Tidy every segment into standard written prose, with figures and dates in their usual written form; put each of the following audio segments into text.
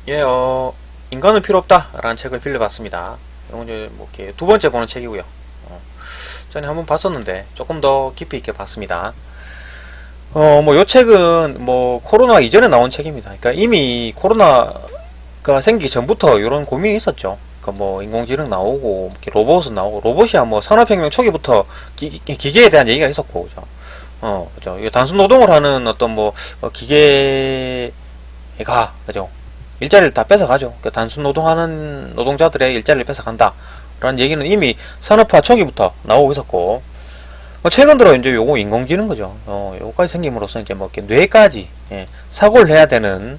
예, 인간은 필요 없다라는 책을 빌려봤습니다. 이건 이제 뭐 이렇게 두 번째 보는 책이고요. 전에 한번 봤었는데 조금 더 깊이 있게 봤습니다. 뭐 요 책은 뭐 코로나 이전에 나온 책입니다. 그러니까 이미 코로나가 생기기 전부터 이런 고민이 있었죠. 그러니까 뭐 인공지능 나오고 이렇게 로봇은 나오고 로봇이야 뭐 산업혁명 초기부터 기계에 대한 얘기가 있었고, 그죠? 그죠? 이게 단순 노동을 하는 어떤 뭐 기계가, 그죠? 일자리를 다 뺏어가죠. 그러니까 단순 노동하는 노동자들의 일자리를 뺏어간다 라는 얘기는 이미 산업화 초기부터 나오고 있었고, 최근 들어 이제 요거 인공지능 거죠. 요거까지 생김으로써 이제 뭐 이렇게 뇌까지, 사고를 해야 되는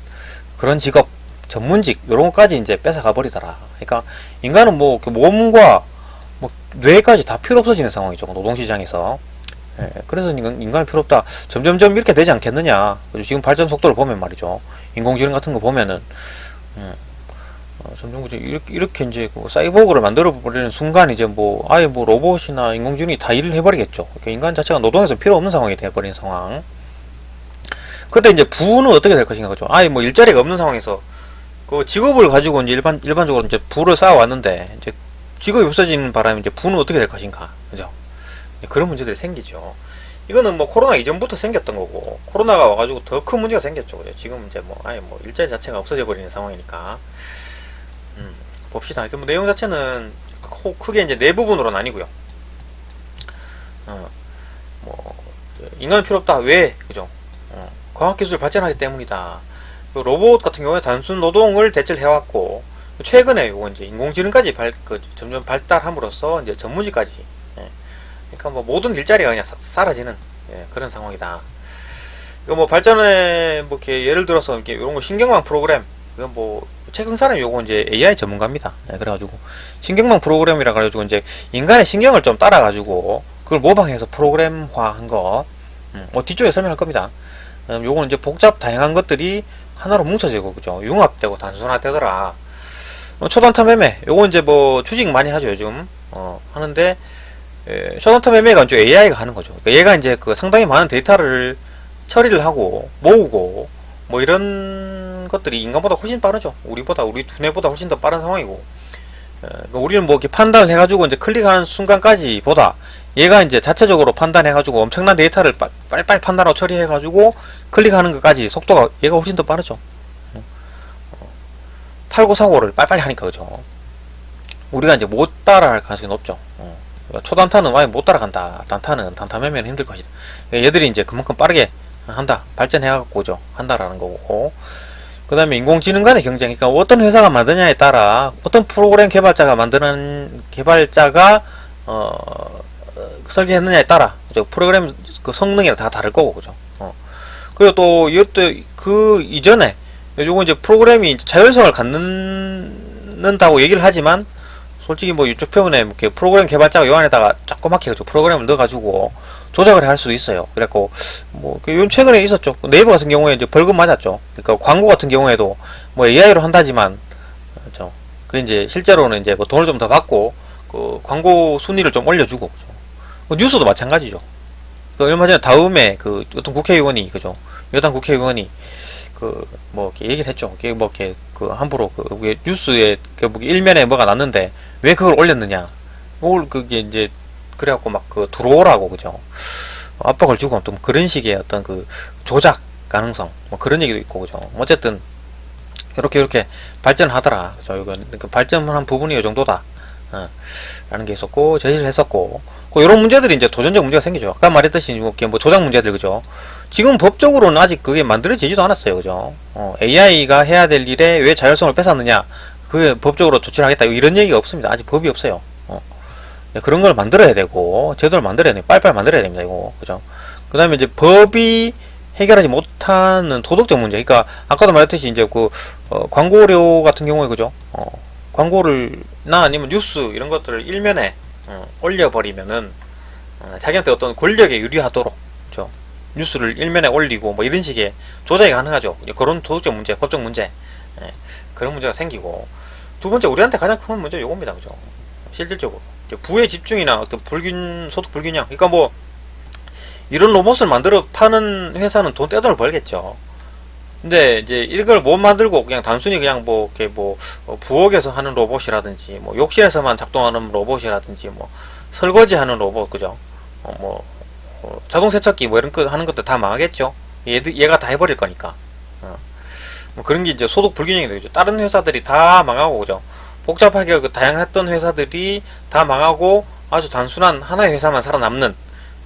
그런 직업, 전문직, 요런 것까지 이제 뺏어가 버리더라. 그러니까 인간은 뭐 몸과 뭐 뇌까지 다 필요 없어지는 상황이죠. 노동시장에서. 그래서 인간은 필요 없다. 점점점 이렇게 되지 않겠느냐. 지금 발전 속도를 보면 말이죠. 인공지능 같은 거 보면은, 점점 이렇게 이제 사이보그를 만들어 버리는 순간 이제 뭐 아예 뭐 로봇이나 인공지능이 다 일을 해버리겠죠. 그러니까 인간 자체가 노동에서 필요 없는 상황이 돼버린 상황. 그때 이제 부는 어떻게 될 것인가, 그죠? 아예 뭐 일자리가 없는 상황에서 그 직업을 가지고 이제 일반적으로 이제 부를 쌓아왔는데 이제 직업이 없어지는 바람에 이제 부는 어떻게 될 것인가, 그죠? 그런 문제들이 생기죠. 이거는 뭐 코로나 이전부터 생겼던 거고, 코로나가 와가지고 더 큰 문제가 생겼죠. 그죠? 지금 이제 뭐 아예 뭐 일자리 자체가 없어져 버리는 상황이니까. 봅시다. 뭐 내용 자체는 크게 이제 네 부분으로 나뉘고요. 뭐 인간은 필요 없다. 왜? 그죠? 과학기술 발전하기 때문이다. 로봇 같은 경우에 단순 노동을 대체를 해왔고, 최근에 요거 이제 인공지능까지 점점 발달함으로써 이제 전문직까지. 그러니까 뭐 모든 일자리가 그냥 사라지는, 그런 상황이다. 이거 뭐 발전에 뭐 이렇게 예를 들어서 이렇게 이런 거 신경망 프로그램, 이건 뭐 책 쓴 사람이 요거 이제 AI 전문가입니다. 그래가지고 신경망 프로그램이라 가지고 이제 인간의 신경을 좀 따라가지고 그걸 모방해서 프로그램화한 거, 뒤쪽에 설명할 겁니다. 요거는 이제 복잡 다양한 것들이 하나로 뭉쳐지고, 그죠? 융합되고 단순화되더라. 초단타 매매, 요거 이제 뭐 주식 많이 하죠 요즘. 하는데 초단타 매매가 이제 AI가 하는 거죠. 그러니까 얘가 이제 그 상당히 많은 데이터를 처리를 하고 모으고 뭐 이런 것들이 인간보다 훨씬 빠르죠. 우리 두뇌보다 훨씬 더 빠른 상황이고, 그러니까 우리는 뭐 이렇게 판단을 해가지고 이제 클릭하는 순간까지 보다 얘가 이제 자체적으로 판단해가지고 엄청난 데이터를 빨리빨리 판단하고 처리해가지고 클릭하는 것까지 속도가 얘가 훨씬 더 빠르죠. 팔고 사고를 빨리빨리 하니까, 그죠? 우리가 이제 못 따라할 가능성이 높죠. 초단타는 아예 못 따라간다. 단타 매매는 힘들 것이다. 얘들이 이제 그만큼 빠르게 한다. 발전해갖고, 그죠? 한다라는 거고. 그 다음에 인공지능 간의 경쟁. 그러니까 어떤 회사가 만드냐에 따라, 어떤 프로그램 개발자가, 설계했느냐에 따라, 그죠? 프로그램 그 성능이 다 다를 거고, 그죠? 그리고 또, 이것도 그 이전에, 요거 이제 프로그램이 자율성을 갖는다고 얘기를 하지만, 솔직히 뭐 이쪽 표현에 이렇게 프로그램 개발자가 요 안에다가 조그맣게 프로그램을 넣어가지고 조작을 할 수도 있어요. 그래갖고 뭐 요 최근에 있었죠. 네이버 같은 경우에 이제 벌금 맞았죠. 그러니까 광고 같은 경우에도 뭐 AI로 한다지만, 그렇죠. 그 이제 실제로는 이제 뭐 돈을 좀 더 받고 그 광고 순위를 좀 올려주고, 그죠. 뉴스도 마찬가지죠. 그 얼마 전에 다음에 그 어떤 국회의원이, 그죠. 여당 국회의원이 그 뭐 얘기를 했죠. 뭐 이렇게 그 함부로 그 뉴스에 그 일면에 뭐가 났는데 왜 그걸 올렸느냐. 그게 이제 그래갖고 막 그 들어오라고, 그죠. 압박을 주고 어떤 그런 식의 어떤 그 조작 가능성 뭐 그런 얘기도 있고, 그죠. 어쨌든 이렇게 발전하더라. 그죠. 이건 그 발전한 부분이 이 정도다. 라는 게 있었고, 제시를 했었고, 이런 문제들이 이제 도전적 문제가 생기죠. 아까 말했듯이 뭐 조작 문제들, 그죠. 지금 법적으로는 아직 그게 만들어지지도 않았어요, 그죠. AI가 해야 될 일에 왜 자율성을 뺏었느냐, 그게 법적으로 조치를 하겠다, 이런 얘기가 없습니다. 아직 법이 없어요. 그런 걸 만들어야 되고, 제도를 만들어야 돼요. 빨리빨리 만들어야 됩니다, 이거, 그죠. 그 다음에 이제 법이 해결하지 못하는 도덕적 문제. 그러니까 아까도 말했듯이 이제 광고료 같은 경우에, 그죠. 광고를나 아니면 뉴스 이런 것들을 일면에 올려버리면은 자기한테 어떤 권력에 유리하도록, 그죠. 뉴스를 일면에 올리고 뭐 이런 식의 조작이 가능하죠. 그런 도덕적 문제, 법적 문제, 그런 문제가 생기고, 두 번째 우리한테 가장 큰 문제 요겁니다, 그죠. 실질적으로 부의 집중이나 어떤 소득 불균형. 그러니까 뭐 이런 로봇을 만들어 파는 회사는 떼돈을 벌겠죠. 근데 이제 이걸 못 만들고 그냥 단순히 그냥 뭐 이렇게 뭐 부엌에서 하는 로봇이라든지 뭐 욕실에서만 작동하는 로봇이라든지 뭐 설거지하는 로봇 그죠? 자동 세척기 뭐 이런 거 하는 것도 다 망하겠죠. 얘가 다 해버릴 거니까. 뭐 그런 게 이제 소득 불균형이 되죠. 다른 회사들이 다 망하고 그죠? 복잡하게 다양했던 회사들이 다 망하고 아주 단순한 하나의 회사만 살아남는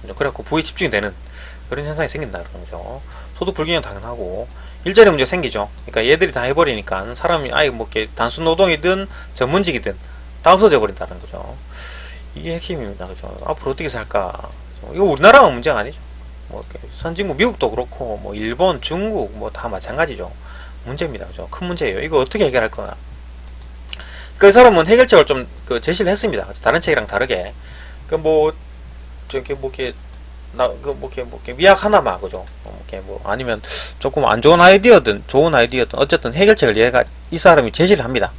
그래갖고 부에 집중이 되는 그런 현상이 생긴다는 거죠. 소득 불균형 당연하고 일자리 문제 생기죠. 그러니까 얘들이 다 해버리니까 사람이 아예 뭐 이렇게 단순 노동이든 전문직이든 다 없어져 버린다는 거죠. 이게 핵심입니다. 그죠? 앞으로 어떻게 살까? 이거 우리나라만 문제가 아니죠. 뭐 선진국 미국도 그렇고 뭐 일본, 중국 뭐 다 마찬가지죠. 문제입니다. 그죠? 큰 문제예요. 이거 어떻게 해결할 거나. 그 사람은 해결책을 좀 제시를 했습니다. 다른 책이랑 다르게. 미약 하나만, 그죠? 아니면 조금 안 좋은 아이디어든, 좋은 아이디어든, 어쨌든 해결책을 이 사람이 제시를 합니다.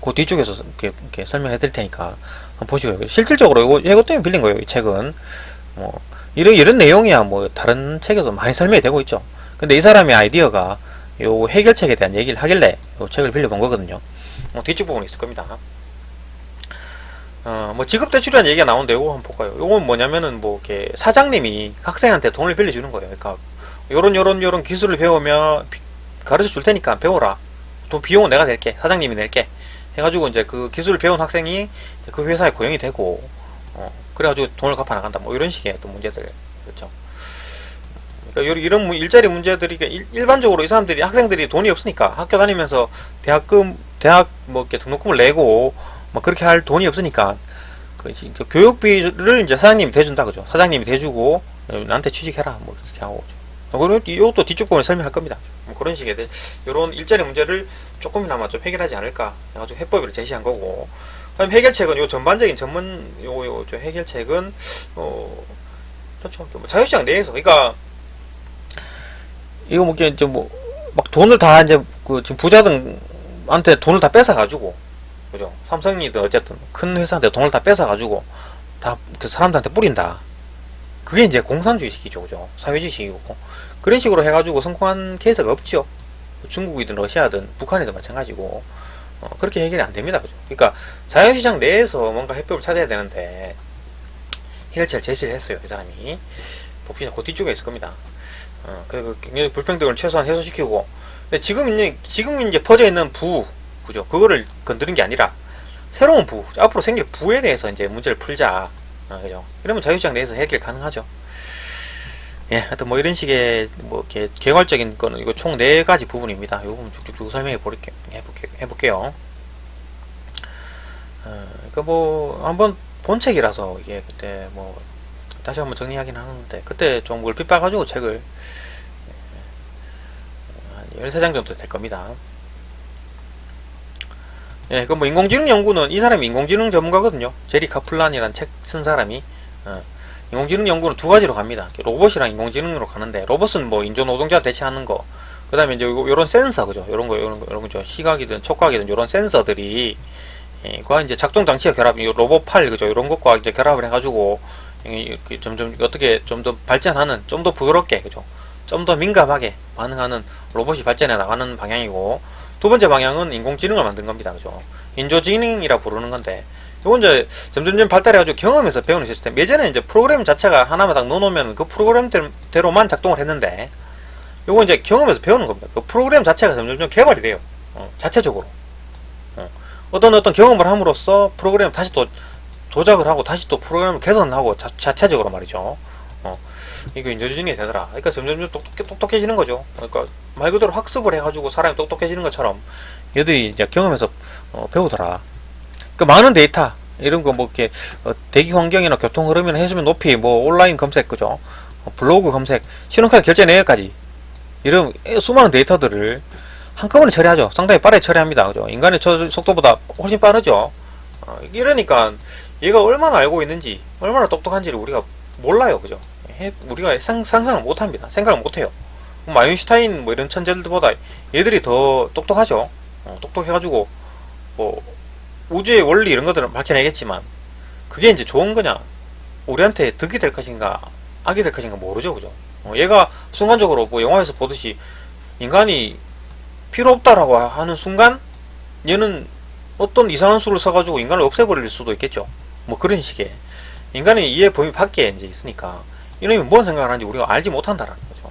그 뒤쪽에서 이렇게 설명해 드릴 테니까, 한번 보시고요. 실질적으로 이것 때문에 빌린 거예요, 이 책은. 이런 내용이야, 다른 책에서 많이 설명이 되고 있죠. 근데 이 사람의 아이디어가 요 해결책에 대한 얘기를 하길래 요 책을 빌려본 거거든요. 뒤쪽 부분이 있을 겁니다. 지급대출이라는 얘기가 나오는데 요거 한번 볼까요? 요건 뭐냐면은 이렇게 사장님이 학생한테 돈을 빌려주는 거예요. 그러니까 요런 기술을 배우면 가르쳐 줄 테니까 배워라. 돈 비용은 내가 낼게. 사장님이 낼게. 해가지고 이제 그 기술을 배운 학생이 그 회사에 고용이 되고 그래가지고 돈을 갚아 나간다. 뭐 이런 식의 또 문제들. 그렇죠. 그러니까 이런 일자리 문제들이 일반적으로 이 사람들이 학생들이 돈이 없으니까 학교 다니면서 대학 이렇게 등록금을 내고 막 그렇게 할 돈이 없으니까 그 교육비를 이제 사장님이 대준다 그죠. 사장님이 대주고 나한테 취직해라 뭐 그렇게 하고 이것도 뒤쪽 부분에 설명할 겁니다. 뭐 그런 식의 이런 일자리 문제를 조금이나마 좀 해결하지 않을까 해가지고 해법을 제시한 거고. 그다음 해결책은 요 전반적인 해결책은 그렇죠. 자유시장 내에서 그러니까 이거 막 돈을 다 이제 지금 부자들한테 돈을 다 뺏어가지고 그죠? 삼성이든 어쨌든 큰 회사한테 돈을 다 뺏어가지고 다 그 사람들한테 뿌린다. 그게 이제 공산주의식이죠, 그죠? 사회주의식이고 그런 식으로 해가지고 성공한 케이스가 없죠. 중국이든 러시아든 북한이든 마찬가지고 그렇게 해결이 안 됩니다, 그죠? 그러니까 자유시장 내에서 뭔가 해법을 찾아야 되는데 해결책을 제시를 했어요, 이 사람이. 봅시다, 그 뒤쪽에 있을 겁니다. 그리고 굉장히 불평등을 최소한 해소시키고, 근데 지금 이제 퍼져 있는 그죠? 그거를 건드린 게 아니라 새로운 앞으로 생길 부에 대해서 이제 문제를 풀자. 그죠? 이러면 자유시장 내에서 해결 가능하죠. 예, 하여튼 이런 식의 이렇게 개괄적인 거는 이거 총 4가지 부분입니다. 요거 쭉쭉 설명해 해볼게요. 그러니까 한번 본 책이라서 이게 그때 다시 한번 정리하긴 하는데 그때 좀 얼핏 봐가지고 책을 한 13장 정도 될 겁니다. 예, 인공지능 연구는 이 사람이 인공지능 전문가거든요. 제리 카플란이라는 책 쓴 사람이. 인공지능 연구는 2가지로 갑니다. 로봇이랑 인공지능으로 가는데, 로봇은 인조 노동자 대체하는 거. 그 다음에 이제 요런 센서, 그죠? 요런 거죠. 시각이든 촉각이든 요런 센서들이, 과 이제 작동 장치가 로봇 팔, 그죠? 요런 것과 이제 결합을 해가지고, 점점 어떻게 좀 더 발전하는, 좀 더 부드럽게, 그죠? 좀 더 민감하게 반응하는 로봇이 발전해 나가는 방향이고, 2번째 방향은 인공지능을 만든 겁니다. 그죠? 인조지능이라 부르는 건데, 이건 이제 점점 발달해가지고 경험에서 배우는 시스템. 예전에는 이제 프로그램 자체가 하나만 딱 넣어놓으면 그 프로그램대로만 작동을 했는데, 이건 이제 경험에서 배우는 겁니다. 그 프로그램 자체가 점점 개발이 돼요. 자체적으로. 어떤 경험을 함으로써 프로그램을 다시 또 조작을 하고 다시 또 프로그램을 개선하고 자체적으로 말이죠. 이거 인조지능이 되더라. 그러니까 점점 똑똑해지는 거죠. 그러니까 말 그대로 학습을 해가지고 사람이 똑똑해지는 것처럼 얘들이 이제 경험에서 배우더라. 그 많은 데이터 이런 거 이렇게 대기 환경이나 교통 흐름이나 해수면 높이 온라인 검색 그죠? 블로그 검색, 신용카드 결제 내역까지 이런 수많은 데이터들을 한꺼번에 처리하죠. 상당히 빠르게 처리합니다. 그죠? 인간의 속도보다 훨씬 빠르죠. 이러니까 얘가 얼마나 알고 있는지, 얼마나 똑똑한지를 우리가 몰라요. 그죠? 우리가 상상을 못합니다. 생각을 못해요. 아인슈타인 이런 천재들보다 얘들이 더 똑똑하죠. 똑똑해가지고 우주의 원리 이런 것들은 밝혀내겠지만 그게 이제 좋은 거냐, 우리한테 득이 될 것인가 악이 될 것인가 모르죠. 그죠? 얘가 순간적으로 영화에서 보듯이 인간이 필요 없다라고 하는 순간 얘는 어떤 이상한 수를 써가지고 인간을 없애버릴 수도 있겠죠. 뭐 그런 식의 인간의 이해 범위 밖에 이제 있으니까 이놈이 뭔 생각을 하는지 우리가 알지 못한다라는 거죠.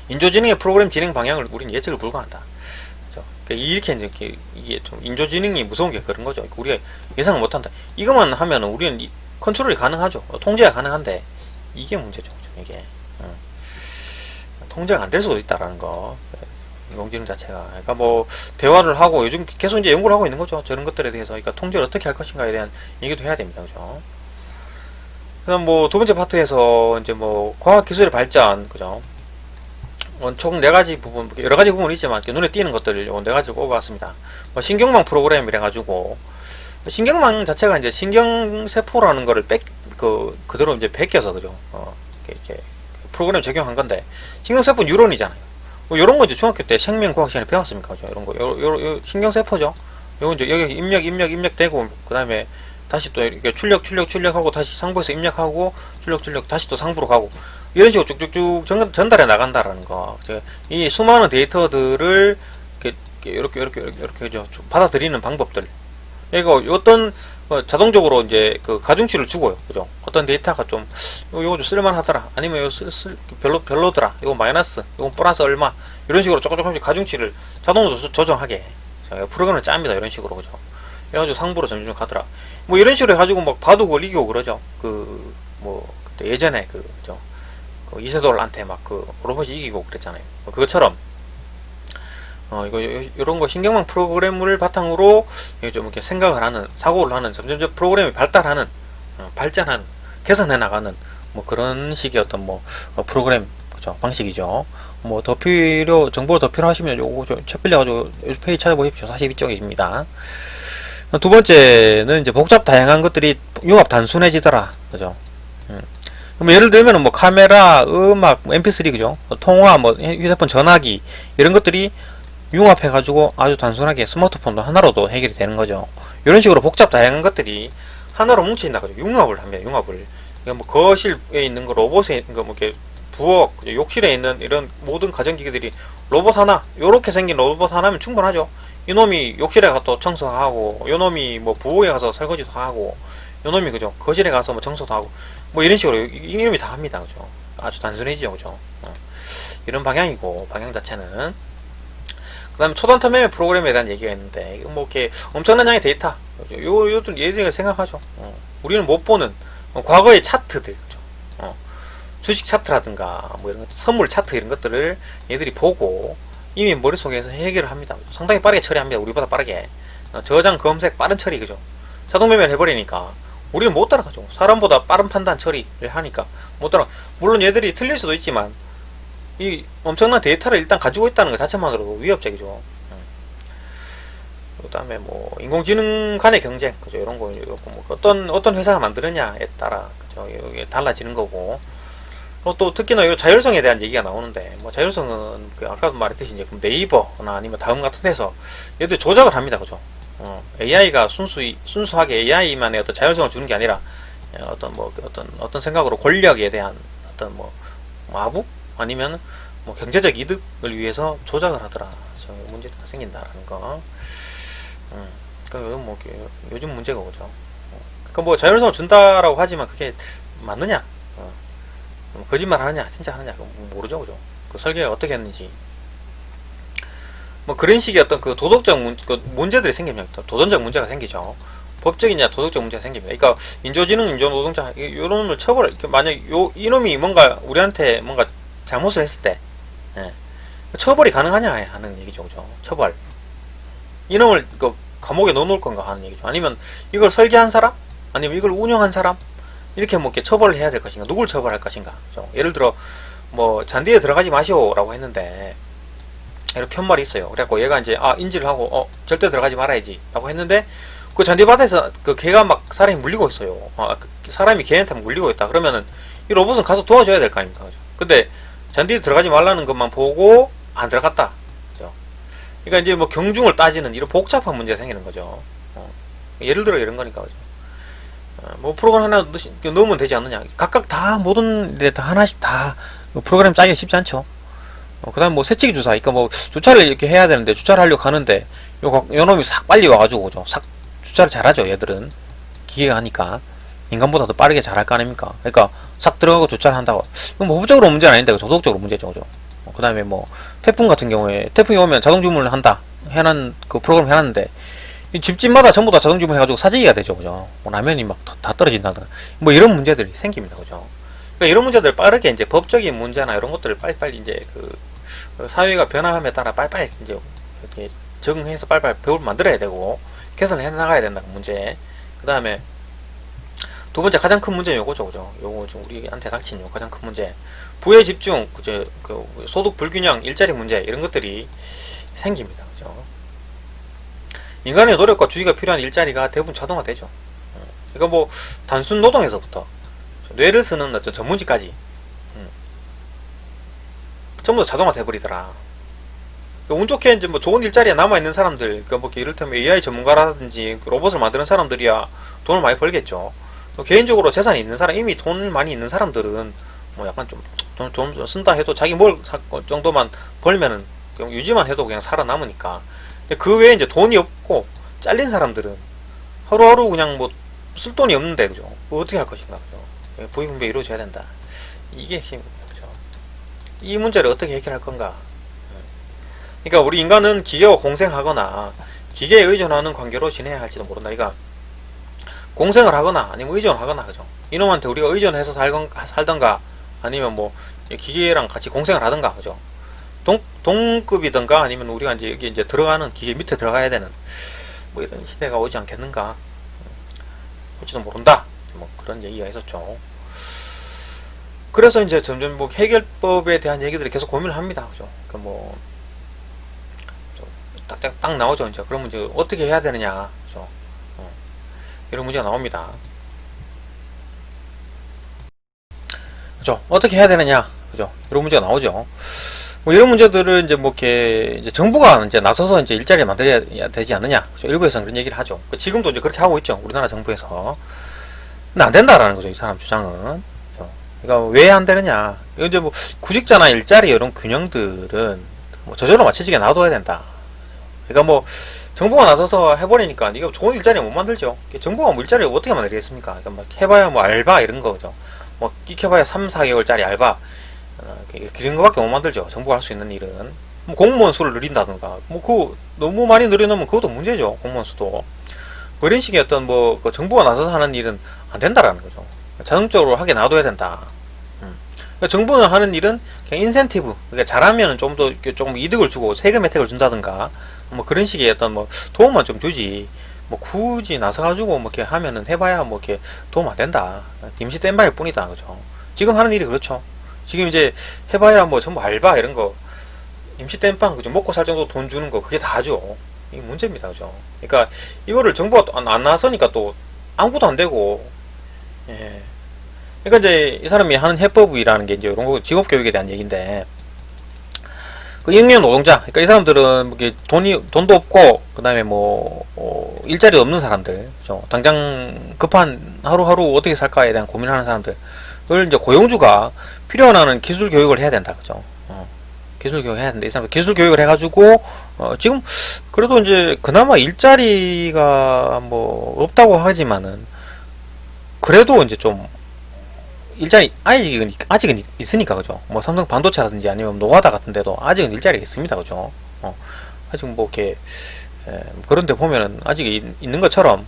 인조지능의 프로그램 진행 방향을 우리는 예측을 불가한다. 그렇죠? 그러니까 이렇게 이게 좀 인조지능이 무서운 게 그런 거죠. 우리가 예상을 못한다. 이것만 하면은 우리는 컨트롤이 가능하죠. 통제가 가능한데 이게 문제죠. 이게 통제가 안 될 수도 있다라는 거. 인공지능 자체가. 그러니까 뭐 대화를 하고 요즘 계속 이제 연구를 하고 있는 거죠. 저런 것들에 대해서. 그러니까 통제를 어떻게 할 것인가에 대한 얘기도 해야 됩니다. 그죠? 그다음 뭐 두 번째 파트에서 이제 뭐 과학 기술의 발전, 그죠? 총 네 가지 부분, 여러 가지 부분이 있지만 눈에 띄는 것들을 네 가지를 뽑아봤습니다. 뭐 신경망 프로그램이래 가지고 신경망 자체가 이제 신경세포라는 거를 그대로 이제 베껴서, 그죠? 이렇게 프로그램 적용한 건데, 신경세포 뉴런이잖아요. 뭐 요런 거 이제 중학교 때 생명과학 시간에 배웠습니까? 그죠? 이런 거. 요 신경세포죠? 요거 이제 여기 입력되고, 그 다음에 다시 또 이렇게 출력하고, 다시 상부에서 입력하고, 출력, 다시 또 상부로 가고, 이런 식으로 쭉쭉쭉 전달해 나간다라는 거. 이 수많은 데이터들을 이렇게 받아들이는 방법들. 이거 어떤 자동적으로 이제 그 가중치를 주고요, 그죠? 어떤 데이터가 좀 이거 좀 쓸만하더라, 아니면 이거 별로더라, 이거 마이너스, 이거 플러스 얼마, 이런 식으로 조금씩 가중치를 자동으로 조정하게 프로그램을 짭니다. 이런 식으로, 그죠? 그래가지고 상부로 점점 가더라. 뭐 이런 식으로 해가지고 막 바둑을 이기고 그러죠. 그때 예전에 그죠? 이세돌한테 막 로봇이 이기고 그랬잖아요. 그것처럼 이런 거 신경망 프로그램을 바탕으로 좀 이렇게 생각을 하는, 사고를 하는, 점점 프로그램이 발달하는, 발전하는, 개선해 나가는 뭐 그런 식의 어떤 프로그램, 그죠? 방식이죠. 뭐 정보가 더 필요하시면 요거 책 빌려가지고 페이지 찾아보십시오. 42쪽입니다. 두 번째는 이제 복잡 다양한 것들이 융합 단순해지더라, 그죠? 뭐 예를 들면 뭐 카메라, 음악, mp3, 그죠? 통화, 뭐 휴대폰 전화기 이런 것들이 융합해가지고 아주 단순하게 스마트폰도 하나로도 해결이 되는 거죠. 이런 식으로 복잡 다양한 것들이 하나로 뭉쳐진다, 그죠? 융합을 합니다. 융합을. 그러니까 뭐 거실에 있는 거, 로봇에 있는 거, 뭐 이렇게 부엌, 욕실에 있는 이런 모든 가전기기들이 로봇 하나, 요렇게 생긴 로봇 하나면 충분하죠. 이놈이 욕실에 가서 청소하고, 요놈이 뭐 부엌에 가서 설거지도 하고, 요놈이, 그죠? 거실에 가서 뭐 청소도 하고, 뭐 이런 식으로 이놈이 다 합니다, 그죠? 아주 단순해지죠, 그죠? 이런 방향이고, 방향 자체는. 그 다음에 초단타 매매 프로그램에 대한 얘기가 있는데, 이거 뭐 이렇게 엄청난 양의 데이터, 요것도 얘들이 생각하죠. 우리는 못 보는 과거의 차트들, 그죠? 주식 차트라든가 뭐 이런 선물 차트 이런 것들을 얘들이 보고 이미 머릿속에서 해결을 합니다. 상당히 빠르게 처리합니다. 우리보다 빠르게. 저장, 검색, 빠른 처리, 그죠? 자동 매매를 해버리니까 우리는 못 따라가죠. 사람보다 빠른 판단 처리를 하니까 못 따라. 물론 얘들이 틀릴 수도 있지만 이 엄청난 데이터를 일단 가지고 있다는 것 자체만으로도 위협적이죠. 그 다음에 뭐 인공지능 간의 경쟁, 그죠? 이런 거 뭐 어떤 회사가 만드느냐에 따라, 그죠? 이게 달라지는 거고. 또 특히나 이 자율성에 대한 얘기가 나오는데, 뭐 자율성은 아까도 말했듯이 이제 네이버나 아니면 다음 같은 데서 얘들 조작을 합니다, 그죠? AI가 순수하게 AI만의 어떤 자율성을 주는 게 아니라 어떤 생각으로 권력에 대한 어떤 아부 아니면 경제적 이득을 위해서 조작을 하더라. 문제가 생긴다라는 거. 그러니까 요즘 문제가 오죠. 그러니까 뭐 자율성을 준다라고 하지만 그게 맞느냐? 거짓말 하느냐, 진짜 하느냐, 모르죠, 그죠? 그 설계가 어떻게 했는지. 뭐 그런 식의 어떤 그 도덕적 문제들이 생깁니다. 도덕적 문제가 생기죠. 법적이냐, 도덕적 문제가 생깁니다. 그러니까 인조지능, 인조노동자, 이런 놈을 만약 이놈이 뭔가 우리한테 뭔가 잘못을 했을 때, 처벌이 가능하냐 하는 얘기죠, 그죠? 처벌. 이놈을 감옥에 넣어놓을 건가 하는 얘기죠. 아니면 이걸 설계한 사람? 아니면 이걸 운영한 사람? 이렇게 뭐 이렇게 처벌을 해야 될 것인가? 누굴 처벌할 것인가? 그죠? 예를 들어 뭐 잔디에 들어가지 마시오라고 했는데 이런 편말이 있어요. 그래갖고 얘가 이제 인지를 하고 절대 들어가지 말아야지 라고 했는데 그 잔디밭에서 그 개가 막 사람이 물리고 있어요. 사람이 개한테 물리고 있다. 그러면은 이 로봇은 가서 도와줘야 될 거 아닙니까? 그죠? 근데 잔디에 들어가지 말라는 것만 보고 안 들어갔다. 그죠? 그러니까 이제 뭐 경중을 따지는 이런 복잡한 문제가 생기는 거죠. 예를 들어 이런 거니까, 그죠? 뭐 프로그램 하나 넣으면 되지 않느냐. 각각 다 모든 데 다 하나씩 다 프로그램 짜기가 쉽지 않죠. 그다음 뭐 새치기 주사, 그러니까 뭐 주차를 이렇게 해야 되는데 주차를 하려고 하는데 요 놈이 싹 빨리 와가지고 그죠. 싹 주차를 잘하죠. 얘들은 기계가 하니까 인간보다 더 빠르게 잘할 거 아닙니까? 그러니까 싹 들어가고 주차를 한다고. 이건 뭐 법적으로 문제는 아닌데 도덕적으로 문제죠, 그죠? 그다음에 뭐 태풍 같은 경우에 태풍이 오면 자동 주문을 한다. 해놨 그 프로그램 해놨는데 이 집집마다 전부 다 자동 주문해가지고 사재기가 되죠, 그죠? 뭐 라면이 막 다 떨어진다든 뭐 이런 문제들이 생깁니다, 그죠? 그러니까 이런 문제들 빠르게 이제 법적인 문제나 이런 것들을 빨리빨리 이제 그 사회가 변화함에 따라 빨리빨리 이제 이렇게 적응해서 빨리빨리 배울 만들어야 되고 개선해 나가야 된다는 문제. 그 다음에 두 번째 가장 큰 문제는 요거죠, 그죠? 요거 좀 우리한테 닥친 요 가장 큰 문제. 부의 집중, 그죠? 그 소득 불균형, 일자리 문제 이런 것들이 생깁니다, 그죠? 인간의 노력과 주의가 필요한 일자리가 대부분 자동화되죠. 이거 뭐 단순 노동에서부터 뇌를 쓰는 어떤 전문직까지 전부 다 자동화 돼버리더라. 운 좋게 이제 뭐 좋은 일자리에 남아있는 사람들, 뭐 이를테면 AI 전문가라든지 로봇을 만드는 사람들이야 돈을 많이 벌겠죠. 개인적으로 재산이 있는 사람, 이미 돈 많이 있는 사람들은 뭐 약간 좀 쓴다 해도 자기 뭘 살 정도만 벌면은 유지만 해도 그냥 살아남으니까. 그 외에 이제 돈이 없고 잘린 사람들은 하루하루 그냥 뭐 쓸 돈이 없는데, 그죠? 어떻게 할 것인가, 그죠? 부의 분배 이루어져야 된다. 이게 핵심입니다, 그죠? 이 문제를 어떻게 해결할 건가? 그러니까 우리 인간은 기계와 공생하거나 기계에 의존하는 관계로 지내야 할지도 모른다. 그러니까 공생을 하거나 아니면 의존하거나, 그죠? 이놈한테 우리가 의존해서 살던가 아니면 뭐 기계랑 같이 공생을 하던가, 그죠? 동급이든가 아니면 우리가 이제 여기 이제 들어가는 기계 밑에 들어가야 되는 뭐 이런 시대가 오지 않겠는가? 올지도 모른다. 뭐 그런 얘기가 있었죠. 그래서 이제 점점 뭐 해결법에 대한 얘기들이 계속 고민을 합니다, 그죠? 그 뭐 딱 나오죠, 이제. 그러면 이제 어떻게 해야 되느냐, 그죠? 이런 문제가 나옵니다. 그죠? 어떻게 해야 되느냐, 그죠? 이런 문제가 나오죠. 뭐 이런 문제들을 이제 뭐 이렇게 이제 정부가 이제 나서서 이제 일자리를 만들어야 되지 않느냐, 그죠? 일부에서는 그런 얘기를 하죠. 지금도 이제 그렇게 하고 있죠, 우리나라 정부에서. 근데 안 된다라는 거죠, 이 사람 주장은. 그죠? 그러니까 왜 안 되느냐? 이제 뭐 구직자나 일자리 이런 균형들은 뭐 저절로 맞춰지게 놔둬야 된다. 그러니까 뭐 정부가 나서서 해버리니까 이거 좋은 일자리 못 만들죠. 정부가 뭐 일자리를 어떻게 만들겠습니까? 그러니까 막 해봐야 뭐 알바 이런 거죠. 뭐 끼켜봐야 3, 4개월짜리 알바 이런 거밖에 못 만들죠. 정부가 할 수 있는 일은 뭐 공무원 수를 늘린다든가 뭐 그거 너무 많이 늘려놓으면 그것도 문제죠. 공무원 수도 뭐 이런 식의 어떤 뭐 정부가 나서서 하는 일은 안 된다라는 거죠. 자동적으로 하게 놔둬야 된다. 그러니까 정부는 하는 일은 그냥 인센티브, 그러니까 잘하면 좀 더 조금 이득을 주고 세금 혜택을 준다든가 뭐 그런 식의 어떤 뭐 도움만 좀 주지, 뭐 굳이 나서가지고 뭐 이렇게 하면은 해봐야 뭐 이렇게 도움 안 된다. 임시 땜바일 뿐이다, 그죠? 지금 하는 일이 그렇죠. 지금 이제 해봐야 뭐 전부 알바 이런 거, 임시 땜빵, 그죠? 먹고 살 정도 돈 주는 거, 그게 다죠. 이게 문제입니다, 그죠? 그러니까 이거를 정부가 또 안 나서니까 또 아무것도 안 되고, 예. 그러니까 이제 이 사람이 하는 해법이라는 게 이제 이런 거 직업 교육에 대한 얘기인데, 그 영리한 노동자, 그러니까 이 사람들은 뭐 이렇게 돈도 없고, 그 다음에 뭐 일자리 없는 사람들, 그죠? 당장 급한 하루하루 어떻게 살까에 대한 고민하는 사람들, 그걸 이제 고용주가 필요한 기술 교육을 해야 된다, 그죠? 기술 교육 해야 된다. 이 사람들 기술 교육을 해가지고 지금 그래도 이제 그나마 일자리가 뭐 없다고 하지만은 그래도 이제 좀 일자리 아직은 있으니까, 그죠? 뭐 삼성 반도체라든지 아니면 노가다 같은 데도 아직은 일자리가 있습니다, 그죠? 아직 뭐 이렇게 그런데 보면은 아직 있는 것처럼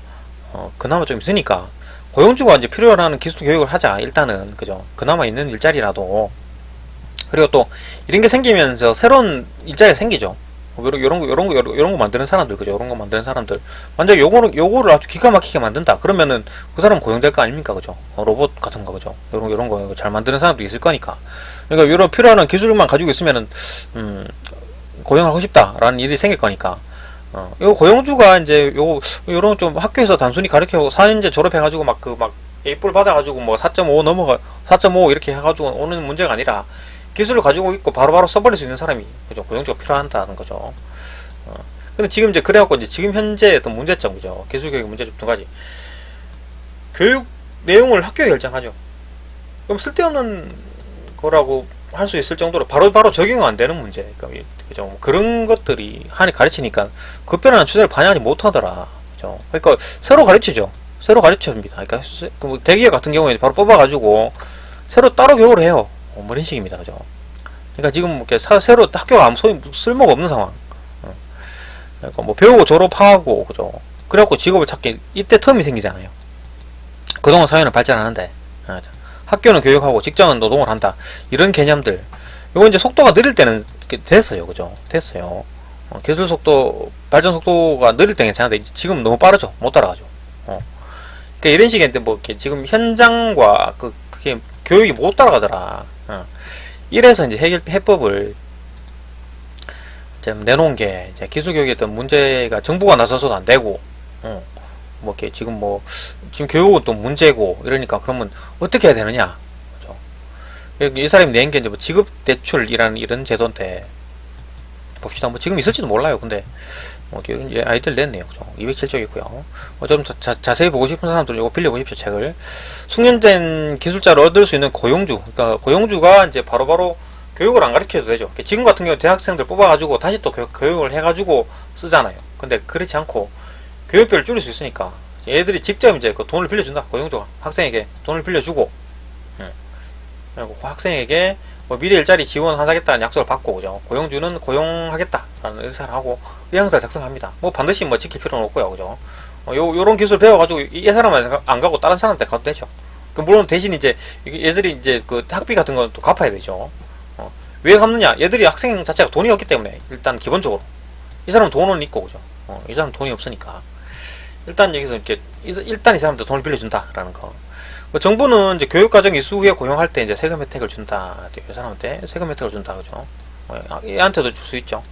그나마 좀 있으니까 고용주가 이제 필요로 기술 교육을 하자, 일단은, 그죠? 그나마 있는 일자리라도. 그리고 또 이런 게 생기면서 새로운 일자리가 생기죠. 요런 거 만드는 사람들, 그죠? 요런 거 만드는 사람들. 만약에 요거를 아주 기가 막히게 만든다. 그러면은 그 사람 고용될 거 아닙니까? 그죠? 로봇 같은 거, 그죠? 요런 거 잘 만드는 사람도 있을 거니까. 그러니까 요런 필요한 기술만 가지고 있으면은, 고용하고 싶다라는 일이 생길 거니까. 요 고용주가 이제 요런 좀 학교에서 단순히 가르치고 4년제 졸업해가지고 막 A뿔 받아가지고 뭐 4.5 이렇게 해가지고 오는 문제가 아니라 기술을 가지고 있고 바로바로 써버릴 수 있는 사람이, 그죠? 고용주가 필요한다는 거죠. 근데 지금 이제 그래갖고 이제 지금 현재 어떤 문제점, 그죠? 기술 교육 문제점 두 가지. 교육 내용을 학교에 결정하죠. 그럼 쓸데없는 거라고 할 수 있을 정도로 바로 적용 안 되는 문제. 그러니까 그죠? 뭐 그런 것들이 한이 가르치니까 급변하는 추세를 반영하지 못하더라. 그죠? 그러니까 새로 가르치죠. 새로 가르쳐줍니다. 그러니까 그 대기업 같은 경우에 바로 뽑아가지고 새로 따로 교육을 해요. 뭐 이런 식입니다. 그죠? 그러니까 지금 이렇게 새로 학교가 아무 쓸모가 없는 상황. 그러니까 뭐 배우고 졸업하고 그죠? 그래갖고 직업을 찾기 이때 텀이 생기잖아요. 그동안 사회는 발전하는데 학교는 교육하고 직장은 노동을 한다. 이런 개념들. 이거 이제 속도가 느릴 때는 됐어요. 그죠? 됐어요. 기술 속도, 발전 속도가 느릴 때는 괜찮은데 지금 너무 빠르죠. 못 따라가죠. 그러니까 이런 식인데 뭐 이렇게 지금 현장과 그게 교육이 못 따라가더라. 이래서 이제 해법을 좀 내놓은 게 이제 기술 교육에 어떤 문제가 정부가 나서서도 안 되고, 뭐 이렇게 지금 지금 교육은 또 문제고 이러니까 그러면 어떻게 해야 되느냐, 그죠? 이 사람이 낸 게 이제 뭐 지급 대출이라는 이런 제도인데 봅시다. 뭐 지금 있을지도 몰라요. 근데 이런 아이들 냈네요, 그죠? 207쪽이고요. 좀 자세히 보고 싶은 사람들은 이거 빌려보십시오, 책을. 숙련된 기술자를 얻을 수 있는 고용주. 그러니까 고용주가 이제 바로바로 교육을 안 가르쳐도 되죠. 지금 같은 경우 대학생들 뽑아가지고 다시 또 교육을 해가지고 쓰잖아요. 근데 그렇지 않고 교육비를 줄일 수 있으니까 얘들이 직접 이제 그 돈을 빌려준다. 고용주가 학생에게 돈을 빌려주고, 그리고 그 학생에게 뭐 미래 일자리 지원하겠다는 약속을 받고, 그죠? 고용주는 고용하겠다라는 의사를 하고 의향서를 작성합니다. 뭐 반드시 뭐 지킬 필요는 없고요, 그죠? 요런 기술 배워가지고 이 사람은 안 가고 다른 사람한테 가도 되죠. 물론 대신 이제 얘들이 이제 그 학비 같은 건 또 갚아야 되죠. 왜 갚느냐? 얘들이 학생 자체가 돈이 없기 때문에 일단 기본적으로 이 사람은 돈은 있고, 그죠? 이 사람은 돈이 없으니까 일단 여기서 이렇게 일단 이 사람한테 돈을 빌려준다라는 거. 정부는 이제 교육과정 이수 후에 고용할 때 이제 세금 혜택을 준다. 이 사람한테 세금 혜택을 준다, 그죠? 얘한테도 줄 수 있죠.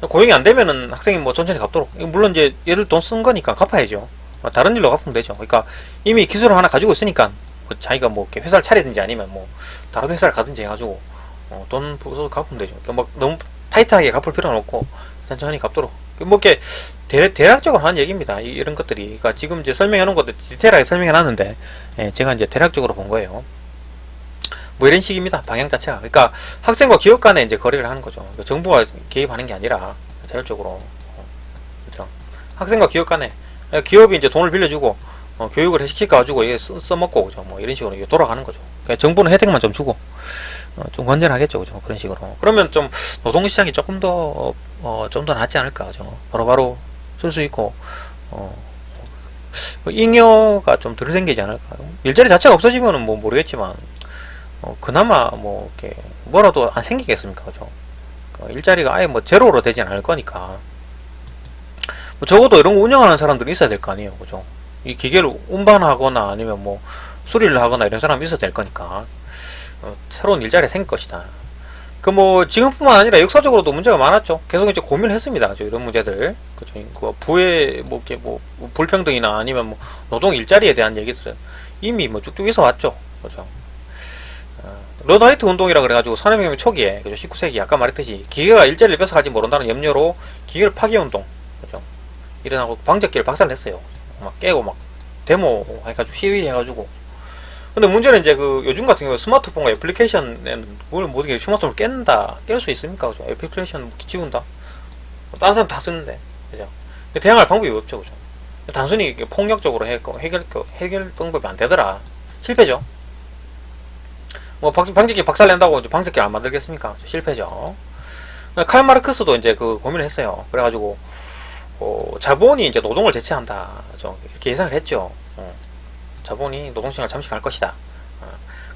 고용이 안 되면은 학생이 뭐 천천히 갚도록. 물론 이제 얘들 돈 쓴 거니까 갚아야죠. 다른 일로 갚으면 되죠. 그러니까 이미 기술을 하나 가지고 있으니까 자기가 뭐 이렇게 회사를 차리든지 아니면 뭐 다른 회사를 가든지 해가지고 돈 벌어서 갚으면 되죠. 그러니까 막 너무 타이트하게 갚을 필요는 없고 천천히 갚도록. 뭐 이렇게 대략적으로 하는 얘기입니다. 이런 것들이. 그러니까 지금 이제 설명해 놓은 것도 디테일하게 설명해 놨는데, 제가 이제 대략적으로 본 거예요. 뭐 이런 식입니다. 방향 자체가. 그러니까 학생과 기업 간에 이제 거래를 하는 거죠. 그러니까 정부가 개입하는 게 아니라 자율적으로. 그렇죠? 학생과 기업 간에 기업이 이제 돈을 빌려주고 교육을 시켜가지고 써먹고, 그죠? 뭐 이런 식으로 돌아가는 거죠. 그러니까 정부는 혜택만 좀 주고 좀 건전하겠죠, 그죠? 그런 식으로. 그러면 좀 노동시장이 조금 더 좀 더 낫지 않을까, 그죠? 바로바로 쓸 수 있고 잉여가 좀 덜 생기지 않을까. 일자리 자체가 없어지면은 뭐 모르겠지만 그나마 뭐 이렇게 뭐라도 안 생기겠습니까, 그죠? 일자리가 아예 뭐 제로로 되진 않을 거니까 뭐 적어도 이런 거 운영하는 사람들이 있어야 될 거 아니에요, 그죠? 이 기계를 운반하거나 아니면 뭐 수리를 하거나 이런 사람이 있어야 될 거니까 새로운 일자리가 생길 것이다. 뭐 지금뿐만 아니라 역사적으로도 문제가 많았죠. 계속 이제 고민을 했습니다. 이런 문제들, 그죠? 그 부의 뭐 이렇게 뭐 불평등이나 아니면 뭐 노동 일자리에 대한 얘기들은 이미 뭐 쭉쭉 있어 왔죠, 그죠? 러드하이트 운동이라 그래가지고 산업혁명 초기에, 그죠? 19세기 아까 말했듯이 기계가 일자리를 뺏어가지 모른다는 염려로 기계를 파괴 운동, 그죠? 일어나고 방적기를 박살냈어요. 막 깨고 막 데모 해가지고 시위해가지고. 근데 문제는 이제 요즘 같은 경우 스마트폰과 애플리케이션에는 모든 게 스마트폰을 깰 수 있습니까? 그죠? 애플리케이션 지운다? 다른 사람 다 쓰는데, 그죠? 대항할 방법이 없죠, 그죠? 단순히 폭력적으로 해결 방법이 안 되더라. 실패죠? 뭐, 방적기 박살낸다고 이제 방적기 안 만들겠습니까? 실패죠. 칼 마르크스도 이제 고민을 했어요. 그래가지고, 자본이 이제 노동을 대체한다. 이렇게 예상을 했죠. 자본이 노동시장을 잠식할 것이다.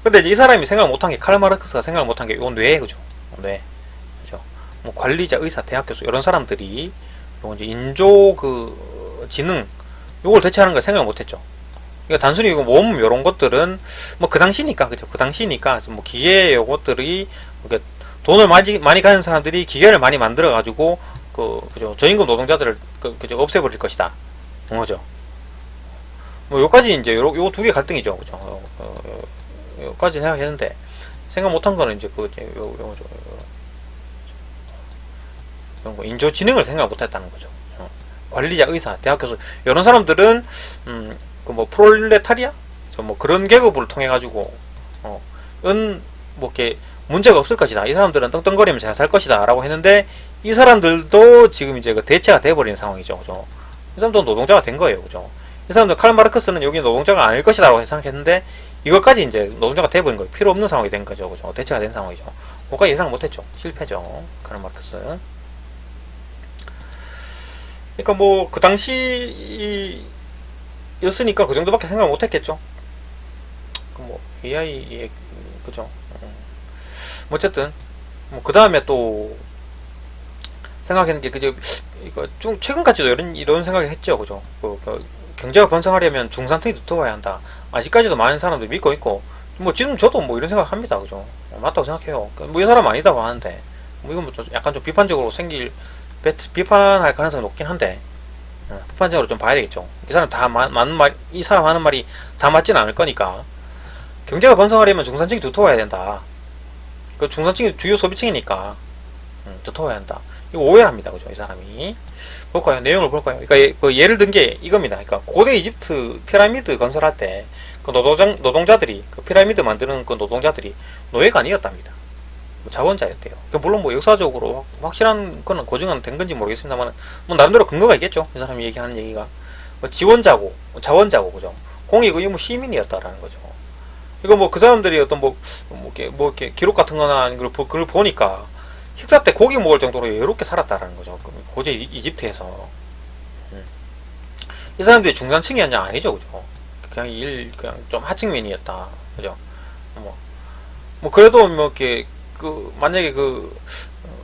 근데 이제 이 사람이 생각을 못한 게, 칼 마르크스가 생각을 못한 게 이건 뇌, 그죠? 뇌, 그죠? 뭐 관리자, 의사, 대학 교수 이런 사람들이 이제 인조 지능 요걸 대체하는 걸 생각을 못했죠. 그러니까 단순히 이거 몸 요런 것들은 뭐 그 당시니까, 그죠? 그 당시니까 뭐 기계 요것들이 돈을 많이 가진 사람들이 기계를 많이 만들어 가지고 그죠? 저임금 노동자들을 그죠? 없애버릴 것이다. 그죠? 뭐 요까지 이제 요 두 개 갈등이죠, 그죠? 요까지 생각했는데 생각 못한 거는 이제 이런 거 인조지능을 생각 못했다는 거죠. 관리자, 의사, 대학 교수 이런 사람들은 뭐 프롤레타리아, 뭐 그런 계급을 통해 가지고 뭐 이렇게 문제가 없을 것이다. 이 사람들은 떵떵거리면 잘 살 것이다. 라고 했는데, 이 사람들도 지금 이제 그 대체가 돼버린 상황이죠. 그죠? 이 사람도 노동자가 된 거예요. 그죠? 이 사람들 칼 마르크스는 여기 노동자가 아닐 것이다. 라고 생각했는데, 이것까지 이제 노동자가 돼버린 거예요. 필요 없는 상황이 된 거죠. 그죠? 대체가 된 상황이죠. 그거까지 예상 못했죠. 실패죠. 칼 마르크스. 그러니까 뭐, 그 당시였으니까 그 정도밖에 생각을 못했겠죠. 뭐, AI, 그죠? 어쨌든, 뭐, 그 다음에 또, 생각했는데, 그죠? 이거 좀, 최근까지도 이런 생각을 했죠. 그죠? 경제가 번성하려면 중산층이 두터워야 한다. 아직까지도 많은 사람들이 믿고 있고, 뭐, 지금 저도 뭐 이런 생각 합니다. 그죠? 맞다고 생각해요. 뭐, 이 사람 아니다고 하는데, 뭐, 이건 뭐 약간 좀 비판적으로 비판할 가능성이 높긴 한데, 비판적으로 좀 봐야 되겠죠. 이 사람 이 사람 하는 말이 다 맞지는 않을 거니까. 경제가 번성하려면 중산층이 두터워야 된다. 그 중산층이 주요 소비층이니까 두터워야 한다. 이거 오해를 합니다. 그죠? 이 사람이. 볼까요? 내용을 볼까요? 그러니까 그 예를 든 게 이겁니다. 그러니까 고대 이집트 피라미드 건설할 때 그 노동자들이 그 피라미드 만드는 그 노동자들이 노예가 아니었답니다. 자원자였대요. 물론 뭐 역사적으로 확실한 거는 고증은 된 건지 모르겠습니다만 뭐 나름대로 근거가 있겠죠. 이 사람이 얘기하는 얘기가 지원자고 자원자고 그죠. 공익 의무 시민이었다라는 거죠. 이거 뭐 그 사람들이 어떤 이렇게 기록 같은 거나 그걸 보니까 식사 때 고기 먹을 정도로 여유롭게 살았다라는 거죠. 고대 이집트에서. 이 사람들이 중산층이었냐? 아니죠. 그죠. 그냥 좀 하층민이었다. 그죠. 뭐 그래도 뭐 이렇게 만약에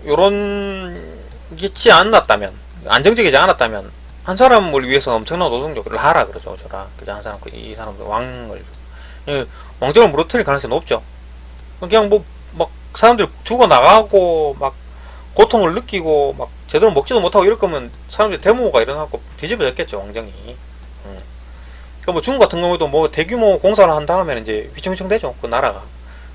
요런 게 않았다면, 안정적이지 않았다면, 한 사람을 위해서 엄청난 노동력을 하라 그러죠. 저라. 그죠. 한 사람, 이 사람들 왕정을 무너뜨릴 가능성이 높죠. 그냥 막 사람들 죽어나가고, 막 고통을 느끼고, 막 제대로 먹지도 못하고 이럴 거면 사람들이 데모가 일어나고 뒤집어졌겠죠. 왕정이. 그러니까 뭐 중국 같은 경우도 뭐 대규모 공사를 한 다음에는 이제 휘청휘청 되죠. 그 나라가.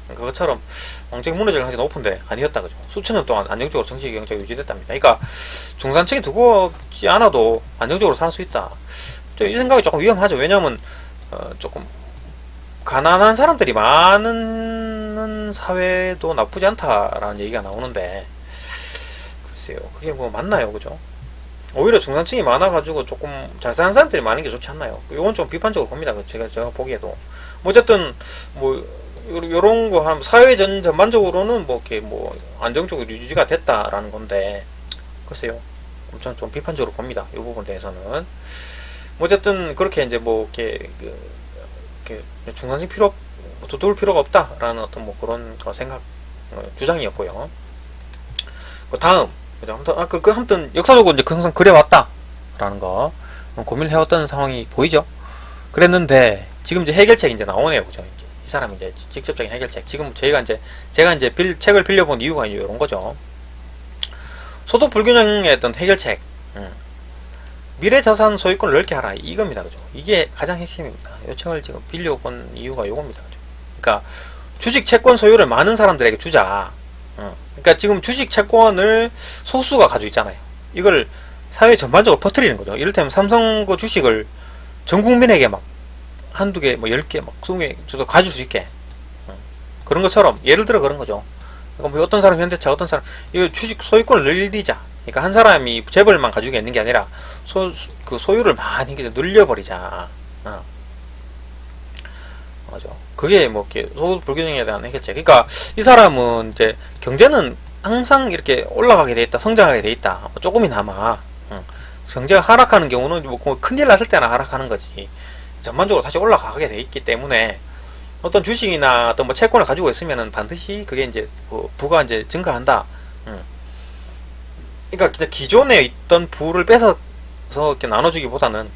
그것처럼 왕정이 무너질 가능성이 높은데 아니었다. 그죠. 수천 년 동안 안정적으로 정치 경제가 유지됐답니다. 그러니까 중산층이 두고없지 않아도 안정적으로 살 수 있다. 이 생각이 조금 위험하죠. 왜냐하면 조금 가난한 사람들이 많은 사회도 나쁘지 않다라는 얘기가 나오는데, 글쎄요, 그게 뭐 맞나요? 그죠? 오히려 중산층이 많아가지고 조금 잘 사는 사람들이 많은 게 좋지 않나요? 이건 좀 비판적으로 봅니다. 제가 보기에도. 뭐 어쨌든 뭐 요런 거 하면 사회 전반적으로는 뭐 이렇게 뭐 안정적으로 유지가 됐다라는 건데, 글쎄요, 저는 좀 비판적으로 봅니다. 이 부분에 대해서는. 뭐 어쨌든 그렇게 이제 뭐 이렇게 중산층 두터울 필요가 없다라는 어떤 뭐 그런 생각 주장이었고요. 그 다음, 그죠? 아무튼 역사적으로 이제 항상 그래왔다라는 거 고민을 해왔던 상황이 보이죠. 그랬는데 지금 이제 해결책이 이제 나오네요, 그죠? 이 사람이 이제 직접적인 해결책. 지금 제가 이제 책을 빌려본 이유가 이제 이런 거죠. 소득 불균형의 어떤 해결책. 미래 자산 소유권을 넓게 하라. 이겁니다, 그죠? 이게 가장 핵심입니다. 이 책을 지금 빌려본 이유가 이겁니다, 그죠? 그러니까 주식 채권 소유를 많은 사람들에게 주자. 그러니까 지금 주식 채권을 소수가 가지고 있잖아요. 이걸 사회 전반적으로 퍼뜨리는 거죠. 이를테면 삼성 그 주식을 전 국민에게 막 한두 개, 뭐 10개, 막 20개 저도 가질 수 있게. 그런 것처럼 예를 들어 그런 거죠. 그러니까 뭐 어떤 사람 현대차, 어떤 사람 이거 주식 소유권을 늘리자. 그러니까 한 사람이 재벌만 가지고 있는 게 아니라 그 소유를 많이 늘려버리자. 맞아. 그게 뭐 이렇게 소득 불균형에 대한 해결책. 그러니까 이 사람은 이제 경제는 항상 이렇게 올라가게 돼 있다, 성장하게 돼 있다. 뭐 조금이나마 경제가 하락하는 경우는 뭐 큰일 났을 때나 하락하는 거지. 전반적으로 다시 올라가게 돼 있기 때문에 어떤 주식이나 어떤 뭐 채권을 가지고 있으면은 반드시 그게 이제 부가 이제 증가한다. 그러니까 진짜 기존에 있던 부를 뺏어서 이렇게 나눠주기보다는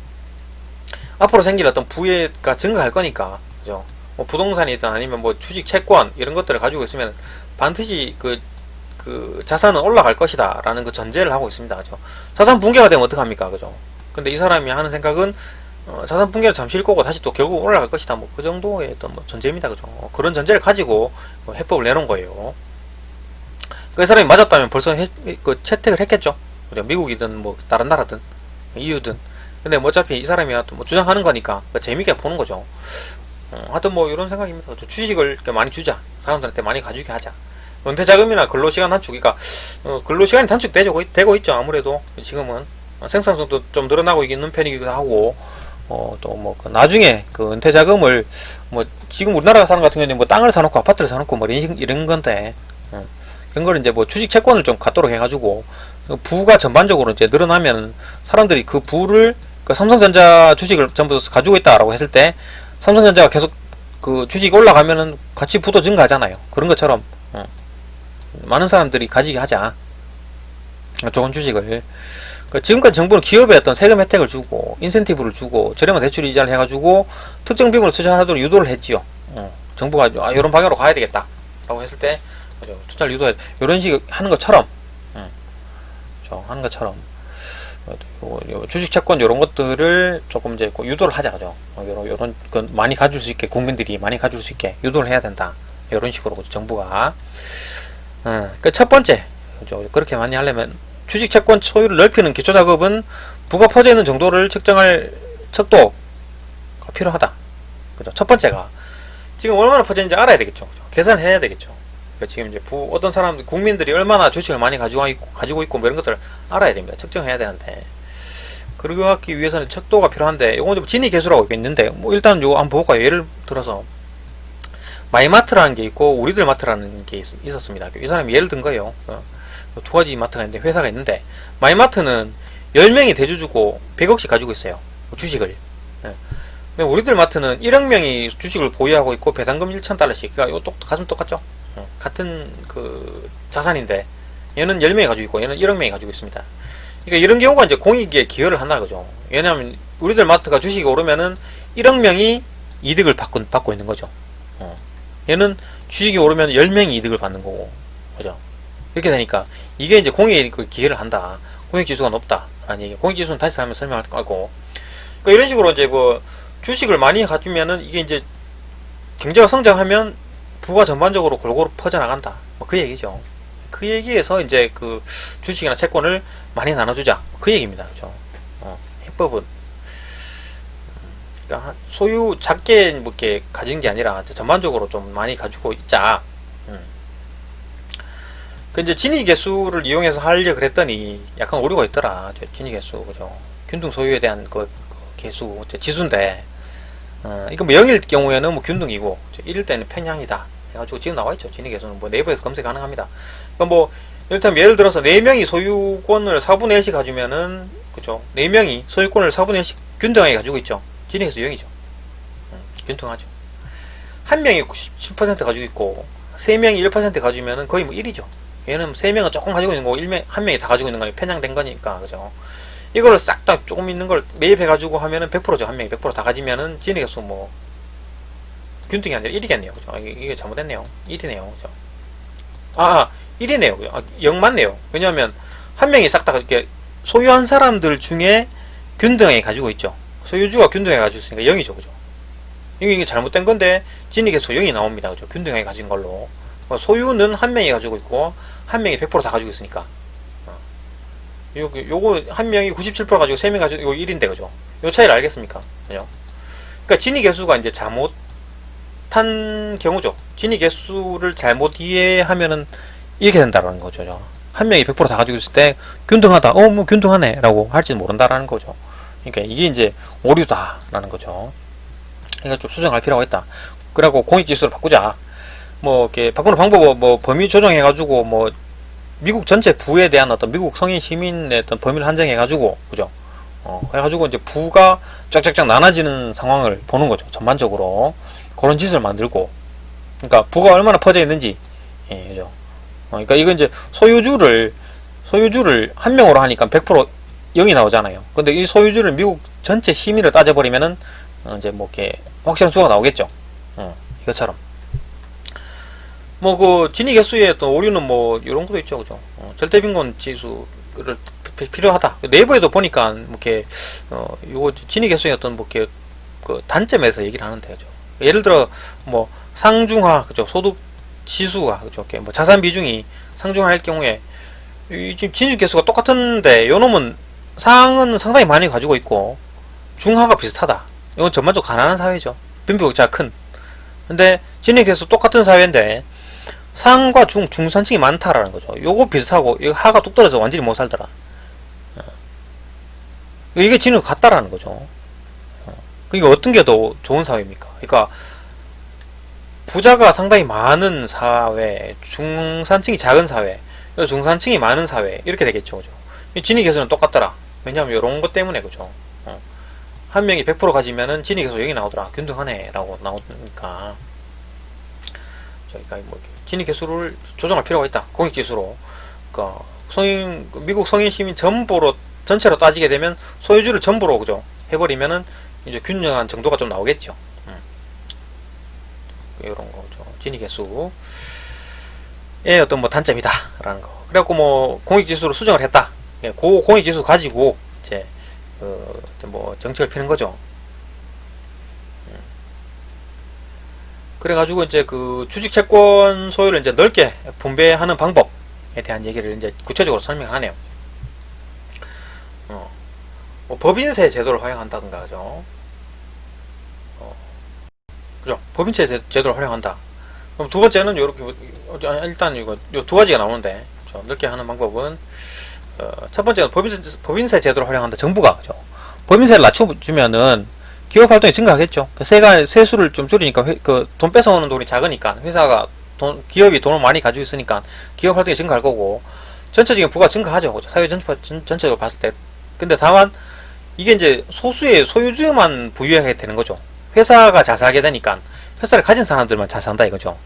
앞으로 생길 어떤 부가 증가할 거니까, 그죠? 뭐 부동산이든 아니면 뭐 주식, 채권 이런 것들을 가지고 있으면 반드시 그 자산은 올라갈 것이다 라는 그 전제를 하고 있습니다. 그죠? 자산 붕괴가 되면 어떡합니까? 그죠? 근데 이 사람이 하는 생각은 자산 붕괴는 잠시일 거고 다시 또 결국 올라갈 것이다. 뭐 그 정도의 어떤 뭐 전제입니다. 그죠? 그런 전제를 가지고 해법을 내놓은 거예요. 그 사람이 맞았다면 벌써 채택을 했겠죠. 그죠? 미국이든 뭐 다른 나라든 EU든. 근데 뭐 어차피 이 사람이 뭐 주장하는 거니까 재미있게 보는 거죠. 하여튼 뭐 이런 생각입니다. 주식을 많이 주자. 사람들한테 많이 가지게 하자. 은퇴 자금이나 근로시간 단축, 그러니까 근로시간이 단축되고 있죠. 아무래도 지금은 생산성도 좀 늘어나고 있는 편이기도 하고, 또 뭐 나중에 그 은퇴 자금을 뭐 지금 우리나라 사람 같은 경우는 뭐 땅을 사놓고 아파트를 사놓고 뭐 이런 건데, 그런 걸 이제 뭐 주식 채권을 좀 갖도록 해가지고 부가 전반적으로 이제 늘어나면 사람들이 그 부를 그 삼성전자 주식을 전부 가지고 있다라고 했을 때 삼성전자가 계속 그 주식이 올라가면은 같이 부도 증가하잖아요. 그런 것처럼 많은 사람들이 가지게 하자. 좋은 주식을. 지금까지 정부는 기업에 어떤 세금 혜택을 주고 인센티브를 주고 저렴한 대출 이자를 해가지고 특정 비용으로 투자하도록 유도를 했지요. 정부가 이런 방향으로 가야 되겠다 라고 했을 때 투자를 유도해 이런 식 하는 것처럼 주식 채권 이런 것들을 조금 이제 유도를 하자, 그죠? 요런 많이 가질 수 있게, 국민들이 많이 가질 수 있게 유도를 해야 된다. 이런 식으로, 그죠? 정부가. 그 첫 번째, 그죠? 그렇게 많이 하려면 주식 채권 소유를 넓히는 기초 작업은 부가 퍼져 있는 정도를 측정할 척도가 필요하다. 그죠? 첫 번째가 지금 얼마나 퍼져 있는지 알아야 되겠죠. 그죠? 계산을 해야 되겠죠. 지금 이제 어떤 사람, 국민들이 얼마나 주식을 많이 가지고 있고 뭐 이런 것들을 알아야 됩니다. 측정해야 되는데, 그러기 하기 위해서는 척도가 필요한데, 요건 진위 계수라고 있는데, 뭐 일단 요거 한번 볼까요? 예를 들어서 마이마트라는 게 있고 우리들 마트라는 게 있었습니다. 이 사람이 예를 든 거예요. 두 가지 마트가 있는데, 회사가 있는데, 마이마트는 10명이 대주주고 100억씩 가지고 있어요. 주식을. 우리들 마트는 1억 명이 주식을 보유하고 있고 배당금 1,000달러씩. 그러니까 이거 가슴 똑같죠? 같은 그 자산인데 얘는 10명이 가지고 있고 얘는 1억 명이 가지고 있습니다. 그러니까 이런 경우가 이제 공익에 기여를 한다는 거죠. 왜냐하면 우리들 마트가 주식이 오르면은 1억 명이 이득을 받고 있는 거죠. 얘는 주식이 오르면 10명이 이득을 받는 거고, 그죠? 이렇게 되니까 이게 이제 공익에 기여를 한다. 공익지수가 높다라는 얘기. 공익지수는 다시 한번 설명할 거고. 그러니까 이런 식으로 이제 뭐 주식을 많이 가지면은 이게 이제 경제가 성장하면 부가 전반적으로 골고루 퍼져나간다. 뭐 그 얘기죠. 그 얘기에서 이제 그 주식이나 채권을 많이 나눠주자. 그 얘기입니다. 그죠? 해법은. 그러니까 소유 작게 뭐 이렇게 가진 게 아니라 전반적으로 좀 많이 가지고 있자. 그 이제 진위 개수를 이용해서 하려 그랬더니 약간 오류가 있더라. 진위 개수, 그죠? 균등 소유에 대한 그 개수, 지수인데, 이거 뭐 0일 경우에는 뭐 균등이고, 1일 때는 편향이다. 해가지고 지금 나와있죠. 진위 개수는 뭐 네이버에서 검색 가능합니다. 그러니까 뭐, 예를 들어서 4명이 소유권을 4분의 1씩 가지면은, 그죠? 4명이 소유권을 4분의 1씩 균등하게 가지고 있죠. 진위 개수 0이죠. 균등하죠. 한 명이 10% 가지고 있고, 3명이 1% 가지면은 거의 뭐 1이죠. 얘는 3명은 조금 가지고 있는 거고, 한 명이 다 가지고 있는 거니까 편향된 거니까, 그죠? 이거를 싹 다 조금 있는 걸 매입해가지고 하면은 100%죠. 한 명이 100% 다 가지면은 진위 개수 뭐 균등이 아니라 1이겠네요. 그죠? 이게 잘못됐네요. 1이네요. 그죠? 1이네요. 그죠? 0 맞네요. 왜냐하면 한 명이 싹 다 이렇게 소유한 사람들 중에 균등하게 가지고 있죠. 소유주가 균등하게 가지고 있으니까 0이죠. 그죠? 이게 잘못된 건데 진위 개수 0이 나옵니다. 그죠? 균등하게 가진 걸로. 소유는 한 명이 가지고 있고 한 명이 100% 다 가지고 있으니까. 요거 한 명이 97% 가지고 3명 가지고 이거 1인데, 그죠? 요 차이를 알겠습니까? 그죠? 그러니까 진위 개수가 이제 잘못한 경우죠. 진위 개수를 잘못 이해하면은 이렇게 된다라는 거죠. 한 명이 100% 다 가지고 있을 때 균등하다. 뭐 균등하네 라고 할지는 모른다라는 거죠. 그러니까 이게 이제 오류다라는 거죠. 그러니까 좀 수정할 필요가 있다. 그리고 공익지수로 바꾸자. 뭐 이렇게 바꾸는 방법은 뭐 범위 조정해가지고 뭐 미국 전체 부에 대한 어떤 미국 성인 시민의 어떤 범위를 한정해가지고, 그죠? 해가지고 이제 부가 쫙쫙쫙 나눠지는 상황을 보는 거죠. 전반적으로. 그런 짓을 만들고. 그러니까 부가 얼마나 퍼져 있는지, 그죠? 그러니까 이건 이제 소유주를 한 명으로 하니까 100% 0이 나오잖아요. 근데 이 소유주를 미국 전체 시민을 따져버리면은, 이제 뭐 이렇게 확실한 수가 나오겠죠. 이것처럼. 뭐 그 진위 개수의 어떤 오류는 뭐 이런 것도 있죠, 그죠? 절대빈곤 지수를 필요하다. 네이버에도 보니까 뭐 이렇게 요거 진위 개수의 어떤 뭐 이렇게 그 단점에서 얘기를 하는데, 그죠? 예를 들어 뭐 상중하, 그죠? 소득 지수가, 그죠? 이렇게 뭐 자산 비중이 상중하일 경우에 지금 진위 개수가 똑같은데 요 놈은 상은 상당히 많이 가지고 있고 중하가 비슷하다. 이건 전반적으로 가난한 사회죠. 빈부격차가 큰. 근데 진위 개수 똑같은 사회인데 상과 중산층이 많다라는 거죠. 요거 비슷하고, 이거 하가 뚝 떨어져서 완전히 못 살더라. 이게 지는 같다라는 거죠. 그러니까 어떤 게 더 좋은 사회입니까? 그러니까 부자가 상당히 많은 사회, 중산층이 작은 사회, 중산층이 많은 사회 이렇게 되겠죠, 그죠? 진위 계수는 똑같더라. 왜냐하면 이런 것 때문에, 그죠? 한 명이 100% 가지면은 진위 계수 여기 나오더라. 균등하네라고 나오니까. 그러니까 뭐 진위 계수를 조정할 필요가 있다. 공익지수로. 그러니까 미국 성인 시민 전체로 따지게 되면 소유주를 전부로, 그죠? 해버리면은 이제 균등한 정도가 좀 나오겠죠. 이런 거죠. 진위 계수의 어떤 뭐 단점이다라는 거. 그래갖고 뭐 공익지수로 수정을 했다. 그 공익지수 가지고 이제 뭐 정책을 피는 거죠. 그래가지고 이제 그 주식 채권 소유를 이제 넓게 분배하는 방법에 대한 얘기를 이제 구체적으로 설명하네요. 뭐 법인세 제도를 활용한다든가, 그죠? 그죠? 법인세 제도를 활용한다. 그럼 두 번째는 요렇게, 일단 요 두 가지가 나오는데, 그죠? 넓게 하는 방법은, 첫 번째는 법인세 제도를 활용한다. 정부가, 그죠? 법인세를 낮춰주면은 기업 활동이 증가하겠죠. 세수를 좀 줄이니까, 돈 뺏어오는 돈이 작으니까, 기업이 돈을 많이 가지고 있으니까, 기업 활동이 증가할 거고, 전체적인 부가 증가하죠. 그죠? 사회 전체적으로 봤을 때. 근데 다만, 이게 이제 소수의 소유주만 부유하게 되는 거죠. 회사가 잘 살게 되니까 회사를 가진 사람들만 잘 산다 이거죠.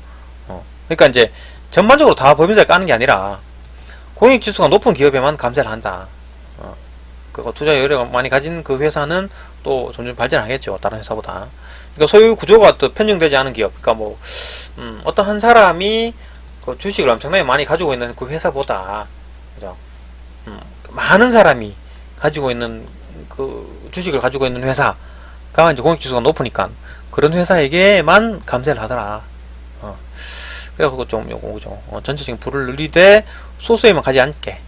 그러니까 이제 전반적으로 다 법인세를 까는 게 아니라 공익지수가 높은 기업에만 감세를 한다. 그 투자 여력을 많이 가진 그 회사는 또 점점 발전하겠죠. 다른 회사보다. 그러니까 소유 구조가 또 편중되지 않은 기업. 그러니까 뭐 어떤 한 사람이 그 주식을 엄청나게 많이 가지고 있는 그 회사보다, 그죠? 많은 사람이 가지고 있는 그 주식을 가지고 있는 회사가 이제 공익지수가 높으니까 그런 회사에게만 감세를 하더라. 그래서 좀 요거죠. 전체적인 부를 늘리되 소수에만 가지 않게.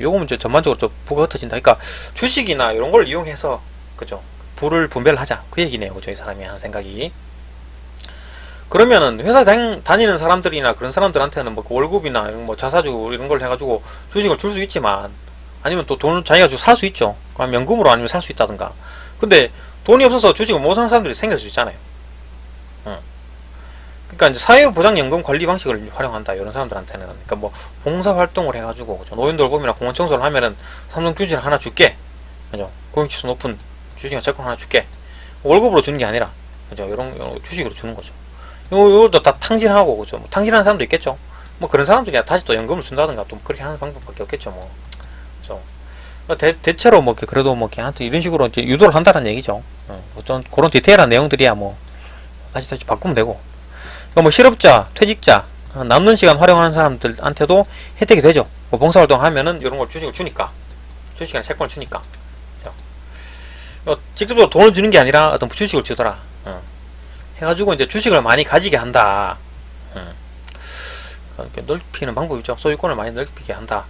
요거는 이제 전반적으로 좀 부가 흩어진다. 그러니까 주식이나 이런 걸 이용해서, 그죠? 부를 분배를 하자. 그 얘기네요. 그죠? 이 사람이 하는 생각이. 그러면은 회사 다니는 사람들이나 그런 사람들한테는 뭐 월급이나 뭐 자사주 이런 걸 해가지고 주식을 줄 수 있지만, 아니면 또 돈을 자기가 주고 살 수 있죠. 그럼 연금으로 아니면 살 수 있다든가. 근데 돈이 없어서 주식을 못 사는 사람들이 생길 수 있잖아요. 그러니까 이제 사회보장연금 관리 방식을 활용한다. 이런 사람들한테는. 그러니까 뭐 봉사활동을 해가지고, 그죠? 노인 돌봄이나 공원 청소를 하면은 삼성 주식을 하나 줄게. 그죠? 공익지수 높은 주식이나 채권 하나 줄게. 월급으로 주는 게 아니라, 그죠? 이런 주식으로 주는 거죠. 이것도 다 탕진하고, 그죠? 뭐 탕진하는 사람도 있겠죠. 뭐 그런 사람들이 다시 또 연금을 준다든가 또 그렇게 하는 방법밖에 없겠죠. 뭐. 대체로 뭐 그래도 뭐 하여튼 이런 식으로 이제 유도를 한다는 얘기죠. 어떤 그런 디테일한 내용들이야 뭐 다시 바꾸면 되고. 그러니까 뭐 실업자, 퇴직자, 남는 시간 활용하는 사람들한테도 혜택이 되죠. 뭐 봉사활동 하면은 이런 걸 주식을 주니까, 주식이나 채권을 주니까. 그렇죠? 직접적으로 돈을 주는 게 아니라 어떤 주식을 주더라. 해가지고 이제 주식을 많이 가지게 한다. 넓히는 방법이죠. 소유권을 많이 넓히게 한다.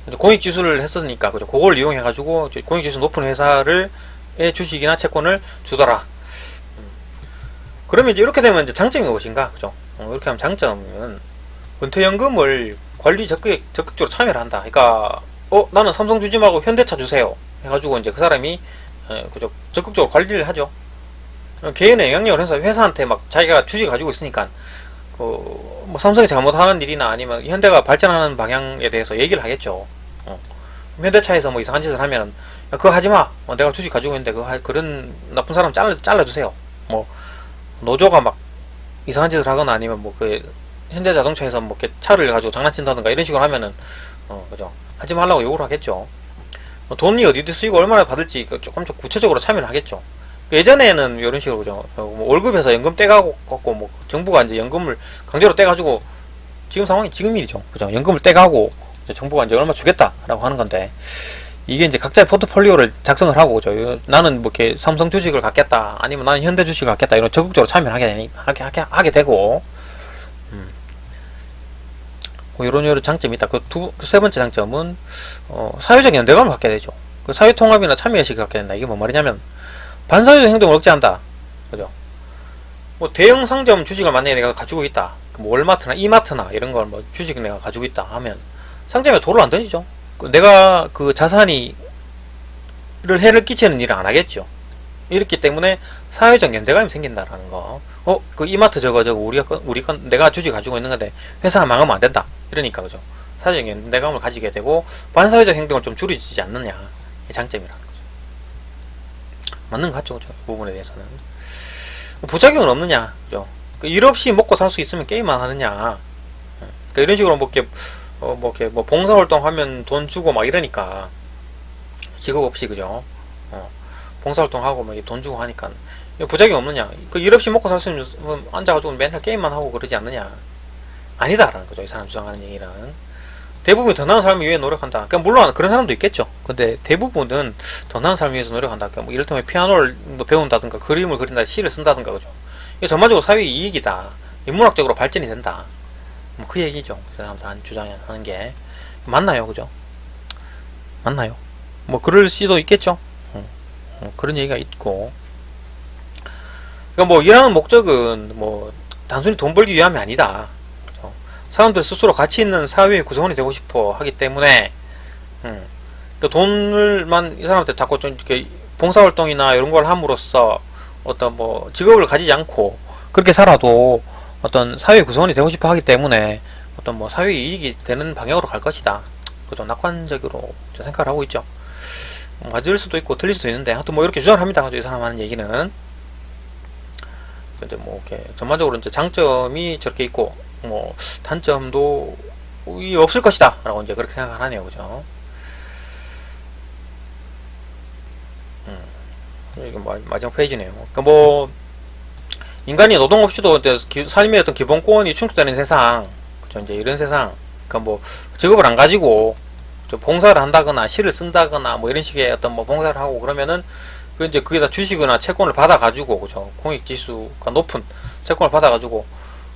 공익지수를 했으니까, 그죠? 그걸 이용해가지고 공익지수 높은 회사의 주식이나 채권을 주더라. 그러면 이제 이렇게 되면 이제 장점이 무엇인가, 그죠? 이렇게 하면 장점은 은퇴연금을 관리 적극적으로 참여를 한다. 그러니까 나는 삼성 주지 말고 현대차 주세요. 해가지고 이제 그 사람이 그죠? 적극적으로 관리를 하죠. 개인의 영향력을 해서 회사한테 막 자기가 주식 가지고 있으니까 뭐 삼성이 잘못하는 일이나 아니면 현대가 발전하는 방향에 대해서 얘기를 하겠죠. 현대차에서 뭐 이상한 짓을 하면은 그거 하지마. 내가 주식 가지고 있는데 그런 나쁜 사람 잘라주세요. 뭐 노조가 막 이상한 짓을 하거나 아니면 뭐 현대자동차에서 뭐 이렇게 차를 가지고 장난친다든가 이런 식으로 하면은 그죠? 하지 말라고 요구를 하겠죠. 돈이 어디든 쓰이고 얼마나 받을지 조금 더 구체적으로 참여를 하겠죠. 예전에는 이런 식으로, 그죠? 뭐 월급에서 연금 떼가고 뭐 정부가 이제 연금을 강제로 떼가지고 지금 상황이 지금 일이죠. 그죠? 연금을 떼가고 정부가 이제 얼마 주겠다라고 하는 건데, 이게 이제 각자의 포트폴리오를 작성을 하고, 그죠? 나는 뭐 이렇게 삼성 주식을 갖겠다, 아니면 나는 현대 주식을 갖겠다, 이런 적극적으로 참여를 하게 되고, 뭐 이런 장점이 있다. 세 번째 장점은 사회적 연대감을 갖게 되죠. 사회통합이나 참여의식을 갖게 된다. 이게 뭔 말이냐면 반사회적 행동을 억제한다. 그죠? 뭐 대형 상점 주식을 만약에 내가 가지고 있다. 뭐 월마트나 이마트나 이런 걸 뭐 주식 내가 가지고 있다 하면 상점에 도를 안 던지죠. 내가 그 자산이 를 해를 끼치는 일을 안 하겠죠. 이렇기 때문에 사회적 연대감이 생긴다라는 거. 그 이마트 저거 우리 건 내가 주식 가지고 있는 건데 회사가 망하면 안 된다. 이러니까 그죠. 사회적 연대감을 가지게 되고 반사회적 행동을 좀 줄이지 않느냐. 이 장점이라는 거죠. 맞는 것 같죠, 그죠? 그 부분에 대해서는 부작용은 없느냐, 그죠? 일 없이 먹고 살 수 있으면 게임만 하느냐. 그러니까 이런 식으로 뭐 봉사활동 하면 돈 주고 막 이러니까 직업 없이 그죠? 봉사활동하고 막 돈 주고 하니까 부작용 없느냐? 그 일 없이 먹고 살 수 있으면 앉아가지고 맨날 게임만 하고 그러지 않느냐? 아니다라는 거죠. 이 사람 주장하는 얘기는 대부분 더 나은 삶을 위해 노력한다. 그러니까 물론 그런 사람도 있겠죠. 근데 대부분은 더 나은 삶을 위해서 노력한다. 그러니까 뭐 이를테면 피아노를 뭐 배운다든가 그림을 그린다, 시를 쓴다든가 그죠? 이게 전반적으로 사회 이익이다. 인문학적으로 발전이 된다. 뭐 그 얘기죠. 그 사람들 주장하는 게 맞나요, 그죠? 맞나요? 뭐 그럴 수도 있겠죠. 그런 얘기가 있고. 그러니까 뭐 일하는 목적은 뭐 단순히 돈 벌기 위함이 아니다. 그렇죠? 사람들 스스로 가치 있는 사회의 구성원이 되고 싶어 하기 때문에 그 돈을만 이 사람한테 자꾸 좀 이렇게 봉사활동이나 이런 걸 함으로써 어떤 뭐 직업을 가지지 않고 그렇게 살아도 어떤 사회 구성원이 되고 싶어 하기 때문에 어떤 뭐 사회 이익이 되는 방향으로 갈 것이다. 그죠? 낙관적으로 생각을 하고 있죠. 맞을 수도 있고 틀릴 수도 있는데 하여튼 뭐 이렇게 주장을 합니다. 이 사람 하는 얘기는 이제 뭐 이렇게 전반적으로 이제 장점이 저렇게 있고 뭐 단점도 없을 것이다 라고 이제 그렇게 생각을 하네요. 그죠? 이게 마지막 페이지네요. 그러니까 뭐 인간이 노동 없이도 삶의 어떤 기본권이 충족되는 세상, 그죠? 이제 이런 세상, 그러니까 뭐 직업을 안 가지고 봉사를 한다거나 시를 쓴다거나 뭐 이런 식의 어떤 뭐 봉사를 하고 그러면은 그 이제 그게 다 주식이나 채권을 받아가지고 그죠? 공익지수가 높은 채권을 받아가지고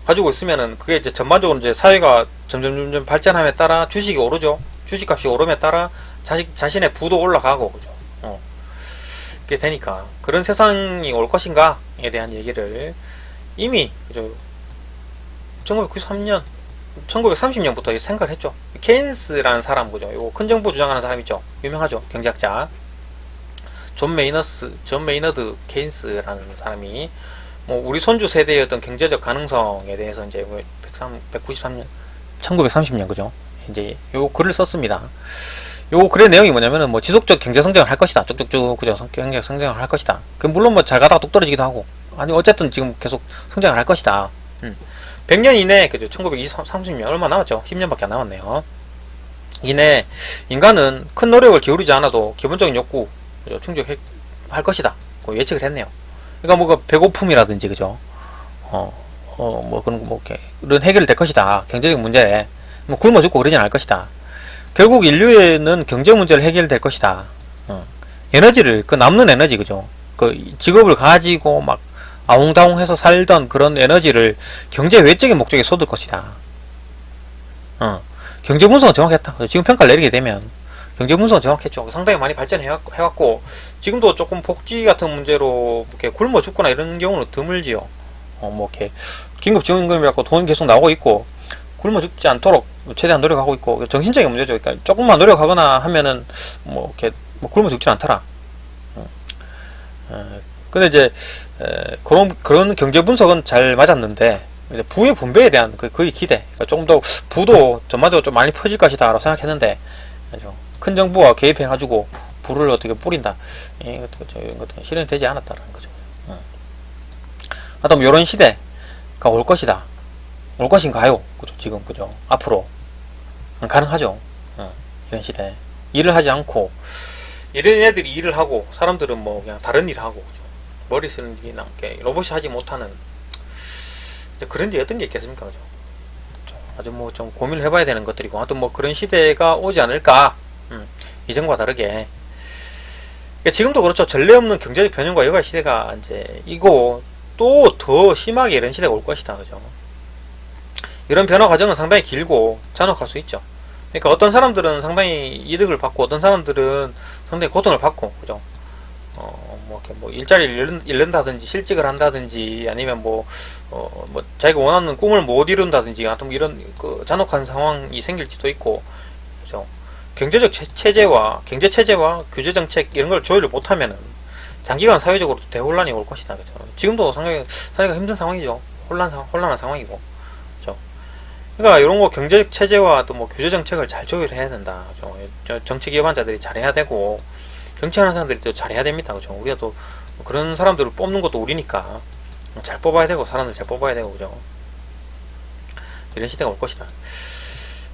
가지고 있으면은 그게 이제 전반적으로 이제 사회가 점점 발전함에 따라 주식이 오르죠. 주식값이 오름에 따라 자신의 부도 올라가고 그죠? 그게 되니까 그런 세상이 올 것인가에 대한 얘기를 이미 그죠? 1993년 1930년부터 생각을 했죠. 케인스라는 사람, 그죠? 요 큰 정부 주장하는 사람 있죠. 유명하죠. 경제학자. 존 메이너드 케인스라는 사람이 뭐 우리 손주 세대의 어떤 경제적 가능성에 대해서 이제 193년 1930년 그죠? 이제 요 글을 썼습니다. 요 글의 내용이 뭐냐면은 뭐 지속적 경제 성장을 할 것이다. 쭉쭉쭉 그죠? 경제 성장을 할 것이다. 그 물론 뭐 잘 가다가 뚝 떨어지기도 하고 아니 어쨌든 지금 계속 성장을 할 것이다. 100년 이내, 그죠? 1930년, 얼마 남았죠? 10년밖에 안 남았네요. 이내, 인간은 큰 노력을 기울이지 않아도 기본적인 욕구, 그죠? 충족할 것이다. 예측을 했네요. 그러니까 뭐, 배고픔이라든지, 그죠? 뭐, 이런 해결이 될 것이다. 경제적 문제. 뭐, 굶어 죽고 그러진 않을 것이다. 결국 인류에는 경제 문제를 해결될 것이다. 에너지를, 그 남는 에너지, 그죠? 그 직업을 가지고 막, 아웅다웅해서 살던 그런 에너지를 경제 외적인 목적에 쏟을 것이다. 경제 분석은 정확했다. 지금 평가를 내리게 되면 경제 분석은 정확했죠. 상당히 많이 발전해왔고 지금도 조금 복지 같은 문제로 이렇게 굶어 죽거나 이런 경우는 드물지요. 뭐 이렇게 긴급 지원금이라고 돈 계속 나오고 있고 굶어 죽지 않도록 최대한 노력하고 있고 정신적인 문제죠. 그러니까 조금만 노력하거나 하면은 뭐 이렇게 뭐 굶어 죽지 않더라. 근데 이제 그런 경제 분석은 잘 맞았는데 부의 분배에 대한 그의 기대, 그러니까 조금 더 부도 전반적으로 좀 많이 퍼질 것이다 라고 생각했는데 큰 정부가 개입해가지고 부를 어떻게 뿌린다 이런 것도 실현이 되지 않았다라는 거죠. 하여튼 뭐 이런 시대가 올 것이다. 올 것인가요? 그죠? 지금 그죠? 앞으로 가능하죠. 이런 시대 일을 하지 않고 이런 애들이 일을 하고 사람들은 뭐 그냥 다른 일을 하고 그죠? 머리 쓰는 일이나 로봇이 하지 못하는 그런 게 어떤 게 있겠습니까? 그죠? 아주 뭐 좀 고민을 해봐야 되는 것들이고 하여튼 뭐 그런 시대가 오지 않을까. 이전과 다르게 그러니까 지금도 그렇죠. 전례 없는 경제적 변형과 여가 시대가 이제 이고 또 더 심하게 이런 시대가 올 것이다. 그죠? 이런 변화 과정은 상당히 길고 잔혹할 수 있죠. 그러니까 어떤 사람들은 상당히 이득을 받고 어떤 사람들은 상당히 고통을 받고 그죠? 뭐 이렇게 뭐 일자리를 잃는다든지 실직을 한다든지 아니면 뭐 자기가 원하는 꿈을 못 이룬다든지 하여튼 뭐 이런 그 잔혹한 상황이 생길지도 있고, 그죠? 경제적 체제와 경제 체제와 규제 정책 이런 걸 조율을 못하면은 장기간 사회적으로 대혼란이 올 것이다, 그죠? 지금도 상당히 사회가 힘든 상황이죠. 혼란한 상황이고, 그죠? 그러니까 이런 거 경제적 체제와 또 뭐 규제 정책을 잘 조율해야 된다, 그죠? 정책 기반자들이 잘해야 되고 정치하는 사람들이 또 잘해야 됩니다, 그죠? 우리가 또 그런 사람들을 뽑는 것도 우리니까 잘 뽑아야 되고 사람들 잘 뽑아야 되고, 그죠? 이런 시대가 올 것이다.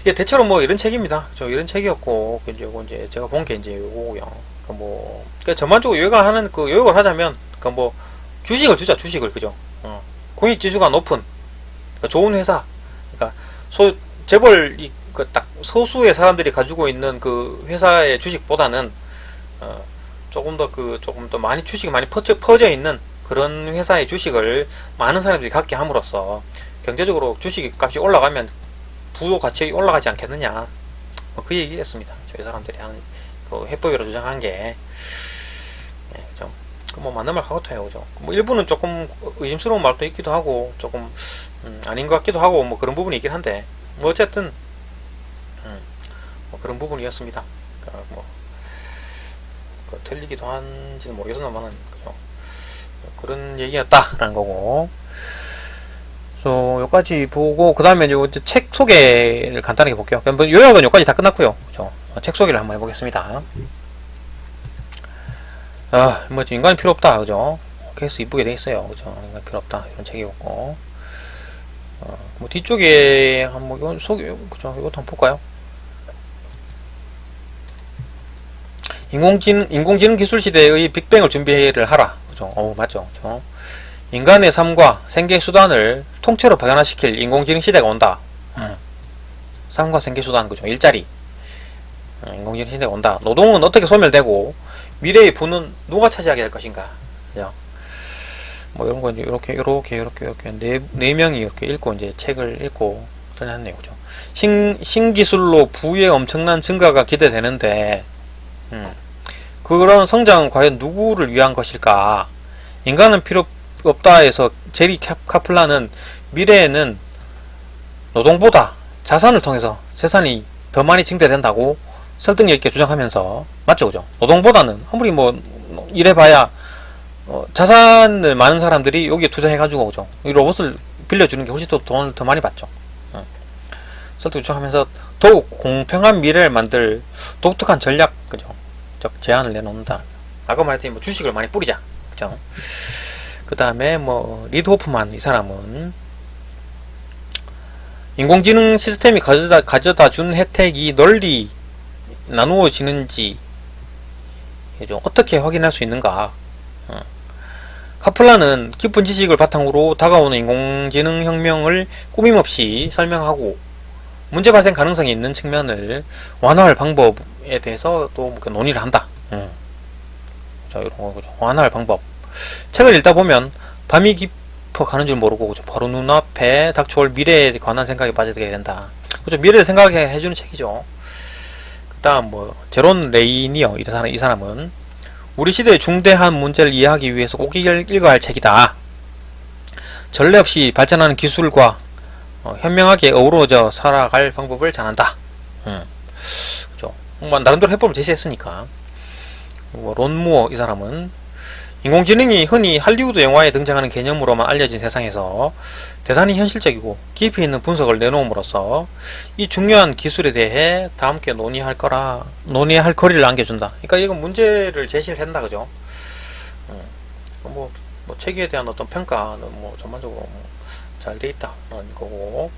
이게 대체로 뭐 이런 책입니다. 이런 책이었고, 이제 요거 이제 제가 본 게 이제 요거고요. 그러니까 전반적으로 요약하는 요약을 하자면, 뭐 주식을 주자, 주식을, 그죠? 공익 지수가 높은, 그러니까 좋은 회사, 그러니까 재벌 딱 소수의 사람들이 가지고 있는 그 회사의 주식보다는 조금 더 많이 주식이 많이 퍼져 있는 그런 회사의 주식을 많은 사람들이 갖게 함으로써 경제적으로 주식 값이 올라가면 부도 같이 올라가지 않겠느냐, 그 얘기였습니다. 저희 사람들이 하는 그 해법이라 주장한 게, 그죠? 뭐 맞는 말 같아요, 그죠? 뭐 일부는 조금 의심스러운 말도 있기도 하고 조금 아닌 것 같기도 하고 뭐 그런 부분이 있긴 한데, 뭐 어쨌든 뭐 그런 부분이었습니다. 그러니까 뭐 틀리기도 한지는 모르겠습니다만은, 그죠? 그런 얘기였다라는 거고. 그래서 여기까지 보고 그 다음에 이제 책 소개를 간단하게 볼게요. 요약은 여기까지 다 끝났고요, 그죠? 책 소개를 한번 해보겠습니다. 뭐 인간이 필요 없다, 그죠? 케이스 이쁘게 돼 있어요, 그죠? 인간 필요 없다 이런 책이었고, 뭐 뒤쪽에 한번 이건 소개, 그죠? 이것도 한번 볼까요? 인공지능 기술 시대의 빅뱅을 준비를 하라, 그죠? 맞죠, 그죠? 인간의 삶과 생계 수단을 통째로 발견화시킬 인공지능 시대가 온다. 삶과 생계 수단, 그죠? 일자리. 인공지능 시대가 온다. 노동은 어떻게 소멸되고 미래의 부는 누가 차지하게 될 것인가, 그죠? 뭐 이런 거 이제 이렇게 네 명이 이렇게 읽고 이제 책을 읽고 써놨네요, 그죠? 신기술로 부의 엄청난 증가가 기대되는데, 그런 성장은 과연 누구를 위한 것일까? 인간은 필요 없다 해서 제리 카플란은 미래에는 노동보다 자산을 통해서 재산이 더 많이 증대된다고 설득력 있게 주장하면서, 맞죠, 그죠? 노동보다는 아무리 뭐 이래봐야 자산을 많은 사람들이 여기에 투자해가지고, 그죠? 이 로봇을 빌려주는 게 훨씬 더 돈을 더 많이 받죠. 설득 주장하면서 더욱 공평한 미래를 만들 독특한 전략, 그죠? 제안을 내놓는다. 아까 말했더니 뭐 주식을 많이 뿌리자, 그죠? 그 다음에 뭐 리드 호프만, 이 사람은 인공지능 시스템이 가져다 준 혜택이 널리 나누어지는지 어떻게 확인할 수 있는가? 카플란은 깊은 지식을 바탕으로 다가오는 인공지능 혁명을 꾸밈없이 설명하고 문제 발생 가능성이 있는 측면을 완화할 방법에 대해서 또 논의를 한다. 자, 이런 거, 그죠? 완화할 방법. 책을 읽다 보면 밤이 깊어 가는 줄 모르고, 그죠? 바로 눈앞에 닥쳐올 미래에 관한 생각에 빠지게 된다. 그죠? 미래를 생각해 해주는 책이죠. 그 다음 뭐 제론 레이니어, 이 사람은 우리 시대의 중대한 문제를 이해하기 위해서 꼭 읽어야 할 책이다. 전례 없이 발전하는 기술과 현명하게 어우러져 살아갈 방법을 전한다. 그죠? 나름대로 해법을 제시했으니까. 론 무어, 이 사람은 인공지능이 흔히 할리우드 영화에 등장하는 개념으로만 알려진 세상에서 대단히 현실적이고 깊이 있는 분석을 내놓음으로써 이 중요한 기술에 대해 다 함께 논의할 거리를 안겨준다. 그러니까 이건 문제를 제시를 한다, 그죠? 뭐 책에 대한 어떤 평가는 뭐 전반적으로 잘 돼 있다는 거고,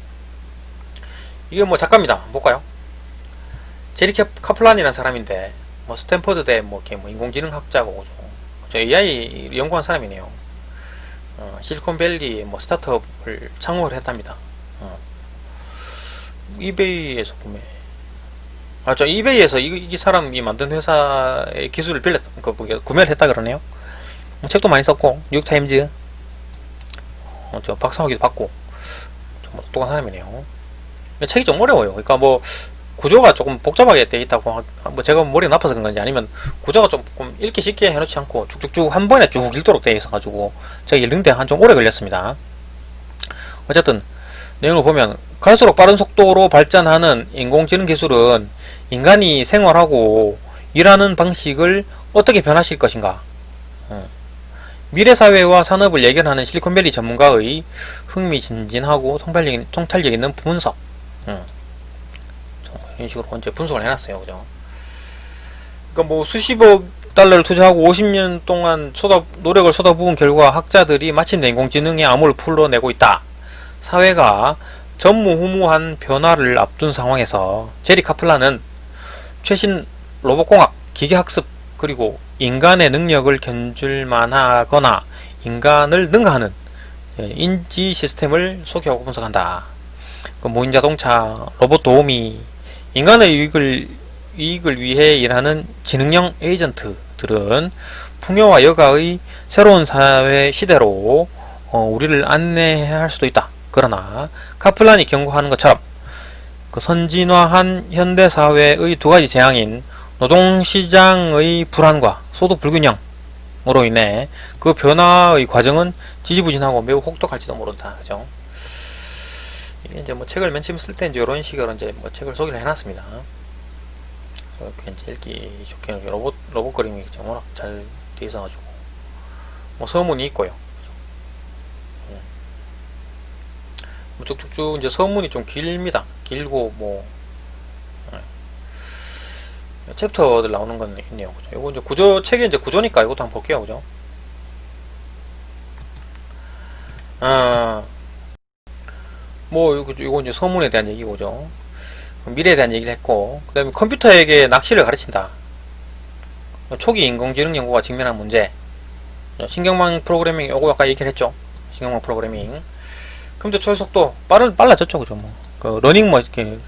이게 뭐 작가입니다. 볼까요? 제리 카플란이라는 사람인데 뭐 스탠퍼드대 뭐 인공지능 학자고, 저 AI 연구한 사람이네요. 실리콘밸리 뭐 스타트업을 창업을 했답니다. 이베이에서 이베이에서 이 사람이 만든 회사의 기술을 구매를 했다 그러네요. 책도 많이 썼고 뉴욕타임즈 저 박사학위도 받고 정말 똑똑한 사람이네요. 책이 좀 어려워요. 그러니까 뭐 구조가 조금 복잡하게 돼 있다고, 뭐 제가 머리가 나빠서 그런 건지 아니면 구조가 조금 읽기 쉽게 해놓지 않고 쭉쭉쭉 한 번에 쭉 읽도록 돼 있어가지고 제가 읽는데 한 좀 오래 걸렸습니다. 어쨌든 내용을 보면 갈수록 빠른 속도로 발전하는 인공지능 기술은 인간이 생활하고 일하는 방식을 어떻게 변화시킬 것인가, 미래 사회와 산업을 예견하는 실리콘밸리 전문가의 흥미진진하고 통찰력 있는 분석, 이런 식으로 이제 분석을 해놨어요. 그죠? 그러니까 뭐 수십억 달러를 투자하고 50년 동안 노력을 쏟아부은 결과 학자들이 마침내 인공지능의 암호를 풀어내고 있다. 사회가 전무후무한 변화를 앞둔 상황에서 제리 카플란은 최신 로봇공학, 기계학습, 그리고 인간의 능력을 견줄만하거나 인간을 능가하는 인지 시스템을 소개하고 분석한다. 무인자동차, 로봇 도우미, 인간의 이익을 위해 일하는 지능형 에이전트들은 풍요와 여가의 새로운 사회 시대로 우리를 안내할 수도 있다. 그러나 카플란이 경고하는 것처럼 그 선진화한 현대사회의 두 가지 재앙인 노동시장의 불안과 소득 불균형으로 인해 그 변화의 과정은 지지부진하고 매우 혹독할지도 모른다. 그죠? 이게 이제 뭐 책을 맨 처음 쓸 때 이제 이런 식으로 이제 뭐 책을 소개를 해놨습니다. 이렇게 이제 읽기 좋게 로봇 그림이 워낙 잘 돼 있어가지고 뭐 서문이 있고요. 뭐 쭉쭉쭉 이제 서문이 좀 길입니다. 길고 뭐 챕터들 나오는 건 있네요. 그죠? 이거 이제 책이 이제 구조니까 이것도 한번 볼게요. 그죠? 뭐 이거 이제 서문에 대한 얘기고, 죠 미래에 대한 얘기를 했고, 그 다음에 컴퓨터에게 낚시를 가르친다. 초기 인공지능 연구가 직면한 문제. 신경망 프로그래밍, 요거 아까 얘기를 했죠. 신경망 프로그래밍. 컴퓨터 처리 속도 빨라졌죠. 그죠? 뭐 그 러닝 뭐 이렇게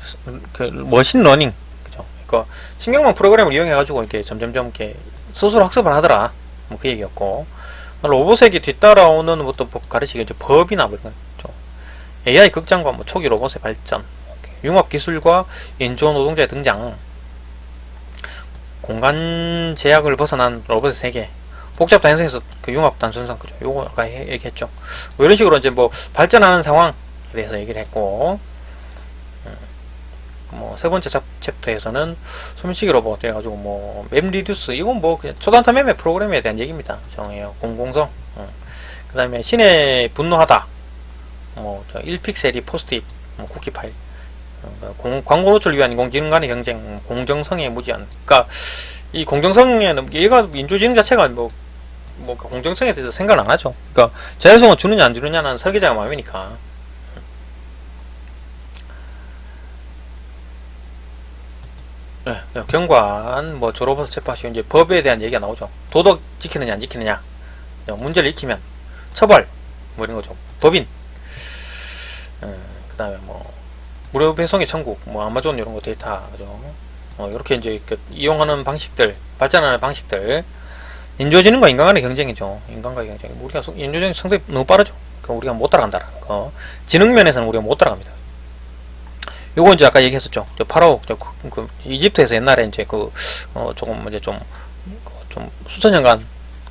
그 머신 러닝, 그죠? 그러니까 신경망 프로그램을 이용해 가지고 이렇게 점점점 이렇게 스스로 학습을 하더라. 뭐 그 얘기였고, 로봇에게 뒤따라오는 것도 가르치기 이제 법이나 뭐 이런 거. AI 극장과 뭐 초기 로봇의 발전, 융합 기술과 인조 노동자의 등장, 공간 제약을 벗어난 로봇의 세계, 복잡 다양성에서 그 융합 단순성, 그죠? 요거 아까 얘기했죠. 뭐 이런 식으로 이제 뭐 발전하는 상황에 대해서 얘기를 했고, 뭐 세 번째 챕터에서는 소면치기 로봇 해가지고 뭐 맵 리듀스, 이건 뭐 그냥 초단타 맵의 프로그램에 대한 얘기입니다. 정해요. 공공성. 그 다음에 신에 분노하다. 뭐 1픽셀이 포스트잇, 뭐 쿠키 파일. 광고 노출을 위한 인공지능 간의 경쟁, 공정성에 무지한. 그러니까 이 공정성에는 얘가 인조지능 자체가 뭐 공정성에 대해서 생각을 안 하죠. 그러니까 자율성을 주느냐 안 주느냐는 설계자가 마음이니까. 네, 경관 뭐 졸업해서 체포하시고 이제 법에 대한 얘기가 나오죠. 도덕 지키느냐 안 지키느냐, 문제를 익히면 처벌, 뭐 이런 거죠. 법인. 그 다음에 뭐 무료 배송의 천국, 뭐 아마존 이런 거 데이터, 그죠? 이렇게 이제 이용하는 방식들, 발전하는 방식들, 인조지능과 인간 간의 경쟁이죠. 인간과의 경쟁. 우리가 인조지능 상당히 너무 빠르죠. 그러니까 우리가 못 따라간다라는 거. 지능 면에서는 우리가 못 따라갑니다. 요거 이제 아까 얘기했었죠. 파라오, 이집트에서 옛날에 이제 조금 이제 좀 수천 년간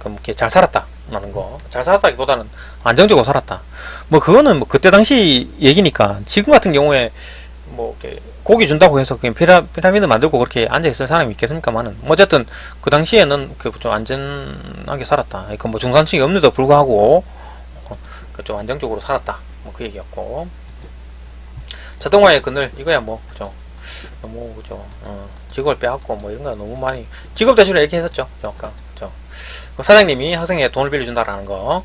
이렇게 잘 살았다라는 거. 잘 살았다기보다는 안정적으로 살았다. 뭐 그거는 뭐 그때 당시 얘기니까, 지금 같은 경우에 뭐 이렇게 고기 준다고 해서 그냥 피라미드 만들고 그렇게 앉아 있을 사람이 있겠습니까만은, 뭐 어쨌든 그 당시에는 좀 안전하게 살았다. 그러니까 뭐 중산층이 없는데도 불구하고 좀 안정적으로 살았다. 뭐 그 얘기였고. 자동화의 그늘, 이거야 뭐 그죠? 너무 그죠? 직업을 빼앗고 뭐 이런 거 너무 많이 직업 대신에 얘기했었죠. 아까 그죠? 사장님이 학생에게 돈을 빌려준다라는 거.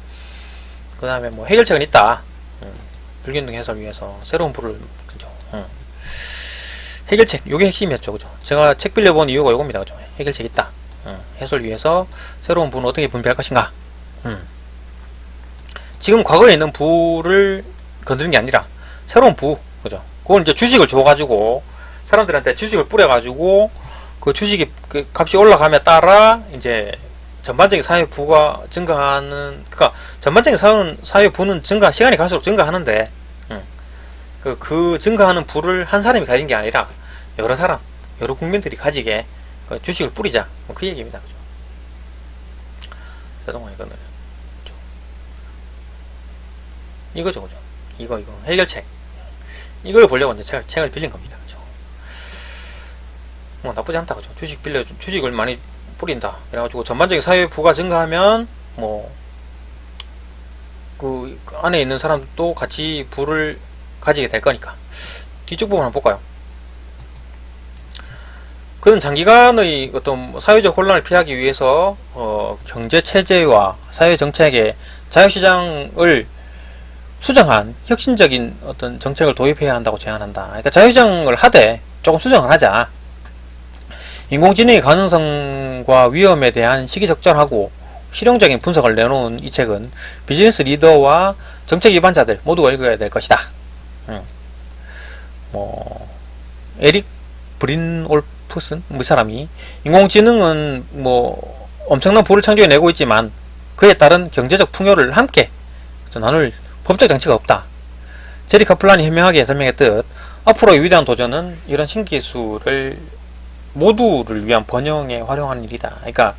그 다음에 뭐 해결책은 있다. 불균등 해소를 위해서 새로운 부를, 그죠? 해결책, 요게 핵심이었죠. 그죠? 제가 책 빌려본 이유가 요겁니다. 그죠? 해결책 있다. 해소를 위해서 새로운 부는 어떻게 분배할 것인가. 지금 과거에 있는 부를 건드리는 게 아니라 새로운 부, 그죠? 그건 이제 주식을 줘가지고 사람들한테 주식을 뿌려가지고 그 주식이 그 값이 올라감에 따라 이제 전반적인 사회 부가 증가하는, 그러니까 전반적인 사회 부는 시간이 갈수록 증가하는데, 그 증가하는 부를 한 사람이 가진 게 아니라 여러 사람, 여러 국민들이 가지게 그 주식을 뿌리자. 뭐 그 얘기입니다. 그죠? 그동안 이거는 그죠? 이거죠, 그죠? 이거 해결책. 이걸 보려고 이제 책을 빌린 겁니다. 그죠? 뭐 나쁘지 않다, 그죠? 주식을 많이 뿌린다. 그래가지고 전반적인 사회 부가 증가하면 뭐 그 안에 있는 사람도 같이 부를 가지게 될 거니까. 뒤쪽 부분 한번 볼까요? 그는 장기간의 어떤 사회적 혼란을 피하기 위해서 경제 체제와 사회 정책에 자유시장을 수정한 혁신적인 어떤 정책을 도입해야 한다고 제안한다. 그러니까 자유시장을 하되 조금 수정을 하자. 인공지능의 가능성과 위험에 대한 시기적절하고 실용적인 분석을 내놓은 이 책은 비즈니스 리더와 정책 위반자들 모두가 읽어야 될 것이다. 뭐 에릭 브린올프슨 이 사람이 인공지능은 뭐 엄청난 부를 창조해내고 있지만 그에 따른 경제적 풍요를 함께 나눌 법적 장치가 없다. 제리 카플란이 현명하게 설명했듯 앞으로의 위대한 도전은 이런 신기술을 모두를 위한 번영에 활용하는 일이다. 그러니까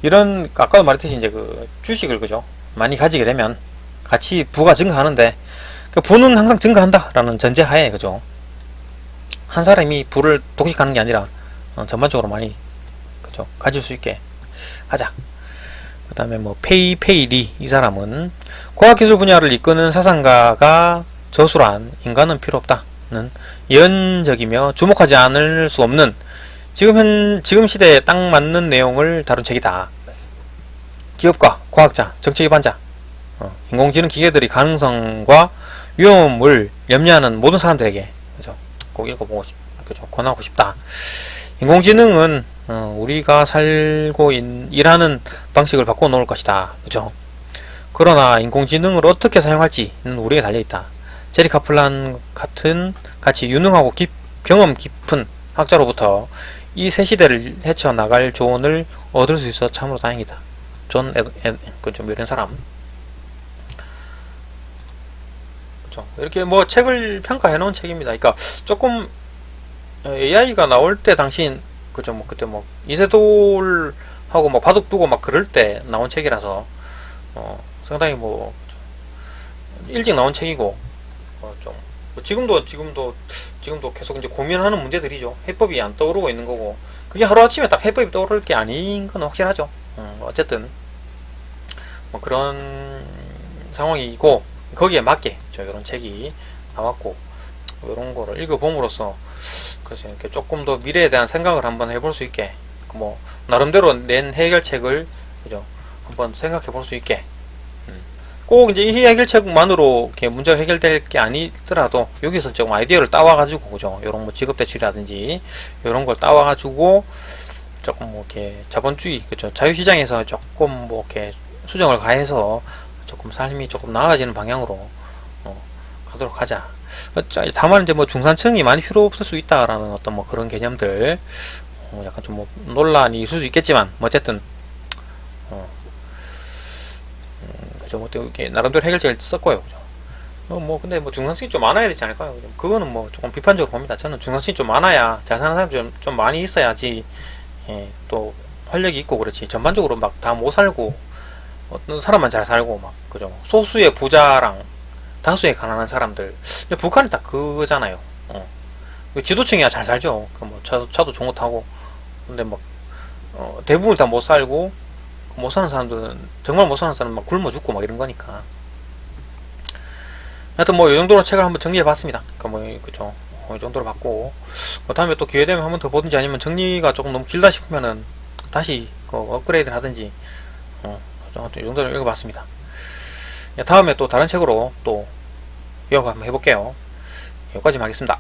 이런 아까도 말했듯이 이제 그 주식을 그죠 많이 가지게 되면 같이 부가 증가하는데 그 부는 항상 증가한다라는 전제하에 그죠 한 사람이 부를 독식하는 게 아니라 전반적으로 많이 그죠 가질 수 있게 하자. 그 다음에 뭐 페이리 이 사람은 과학기술 분야를 이끄는 사상가가 저술한 인간은 필요 없다는 예언적이며 주목하지 않을 수 없는 지금 시대에 딱 맞는 내용을 다룬 책이다. 기업가, 과학자, 정책 위반자, 인공지능 기계들이 가능성과 위험을 염려하는 모든 사람들에게 그죠? 꼭 읽어보고 그죠? 권하고 싶다. 인공지능은 우리가 살고 일하는 방식을 바꿔 놓을 것이다. 그죠? 그러나 인공지능을 어떻게 사용할지는 우리에 달려있다. 제리 카플란 같이 유능하고 경험 깊은 학자로부터 이 새 시대를 헤쳐나갈 조언을 얻을 수 있어 참으로 다행이다. 그죠? 이런 사람. 그죠? 이렇게 뭐 책을 평가해 놓은 책입니다. 그러니까 조금 AI가 나올 때 당시 그죠? 뭐 그때 뭐 이세돌하고 막 바둑 두고 막 그럴 때 나온 책이라서 상당히 뭐 일찍 나온 책이고 좀 지금도 계속 이제 고민하는 문제들이죠. 해법이 안 떠오르고 있는 거고 그게 하루아침에 딱 해법이 떠오를 게 아닌 건 확실하죠. 어쨌든 뭐 그런 상황이고 거기에 맞게 이런 책이 나왔고 이런 거를 읽어봄으로써 그래서 이렇게 조금 더 미래에 대한 생각을 한번 해볼 수 있게 뭐 나름대로 낸 해결책을 그죠 한번 생각해 볼 수 있게 꼭 이제 이 해결책만으로 이렇게 문제가 해결될 게 아니더라도 여기서 조금 아이디어를 따와가지고 그죠 이런 뭐 직업대출이라든지 이런 걸 따와가지고 조금 뭐 이렇게 자본주의 그죠 자유시장에서 조금 뭐 이렇게 수정을 가해서 조금 삶이 조금 나아지는 방향으로 가도록 하자. 다만 이제 뭐 중산층이 많이 필요 없을 수 있다라는 어떤 뭐 그런 개념들 약간 좀 뭐 논란이 있을 수 있겠지만 뭐 어쨌든 그죠 뭐 이렇게 나름대로 해결책을 썼고요. 그죠? 뭐 근데 뭐 중산층이 좀 많아야 되지 않을까요? 그거는 뭐 조금 비판적으로 봅니다. 저는 중산층이 좀 많아야 잘 사는 사람이 좀 많이 있어야지 또 활력이 있고 그렇지 전반적으로 막 다 못 살고 어떤 사람만 잘 살고 막 그죠 소수의 부자랑 다수의 가난한 사람들 북한이 다 그거잖아요. 지도층이야 잘 살죠. 뭐 차도 좋은 거 타고 근데 막 대부분 다 못 살고 못 사는 사람들은 정말 못 사는 사람은 막 굶어 죽고 막 이런 거니까. 하여튼 뭐 이 정도로 책을 한번 정리해 봤습니다. 그러니까 뭐 그죠 이 정도로 봤고 다음에 또 기회 되면 한번 더 보든지 아니면 정리가 조금 너무 길다 싶으면은 다시 업그레이드를 하든지 이 정도로 읽어봤습니다. 다음에 또 다른 책으로 또 이어가 한번 해볼게요. 여기까지 하겠습니다.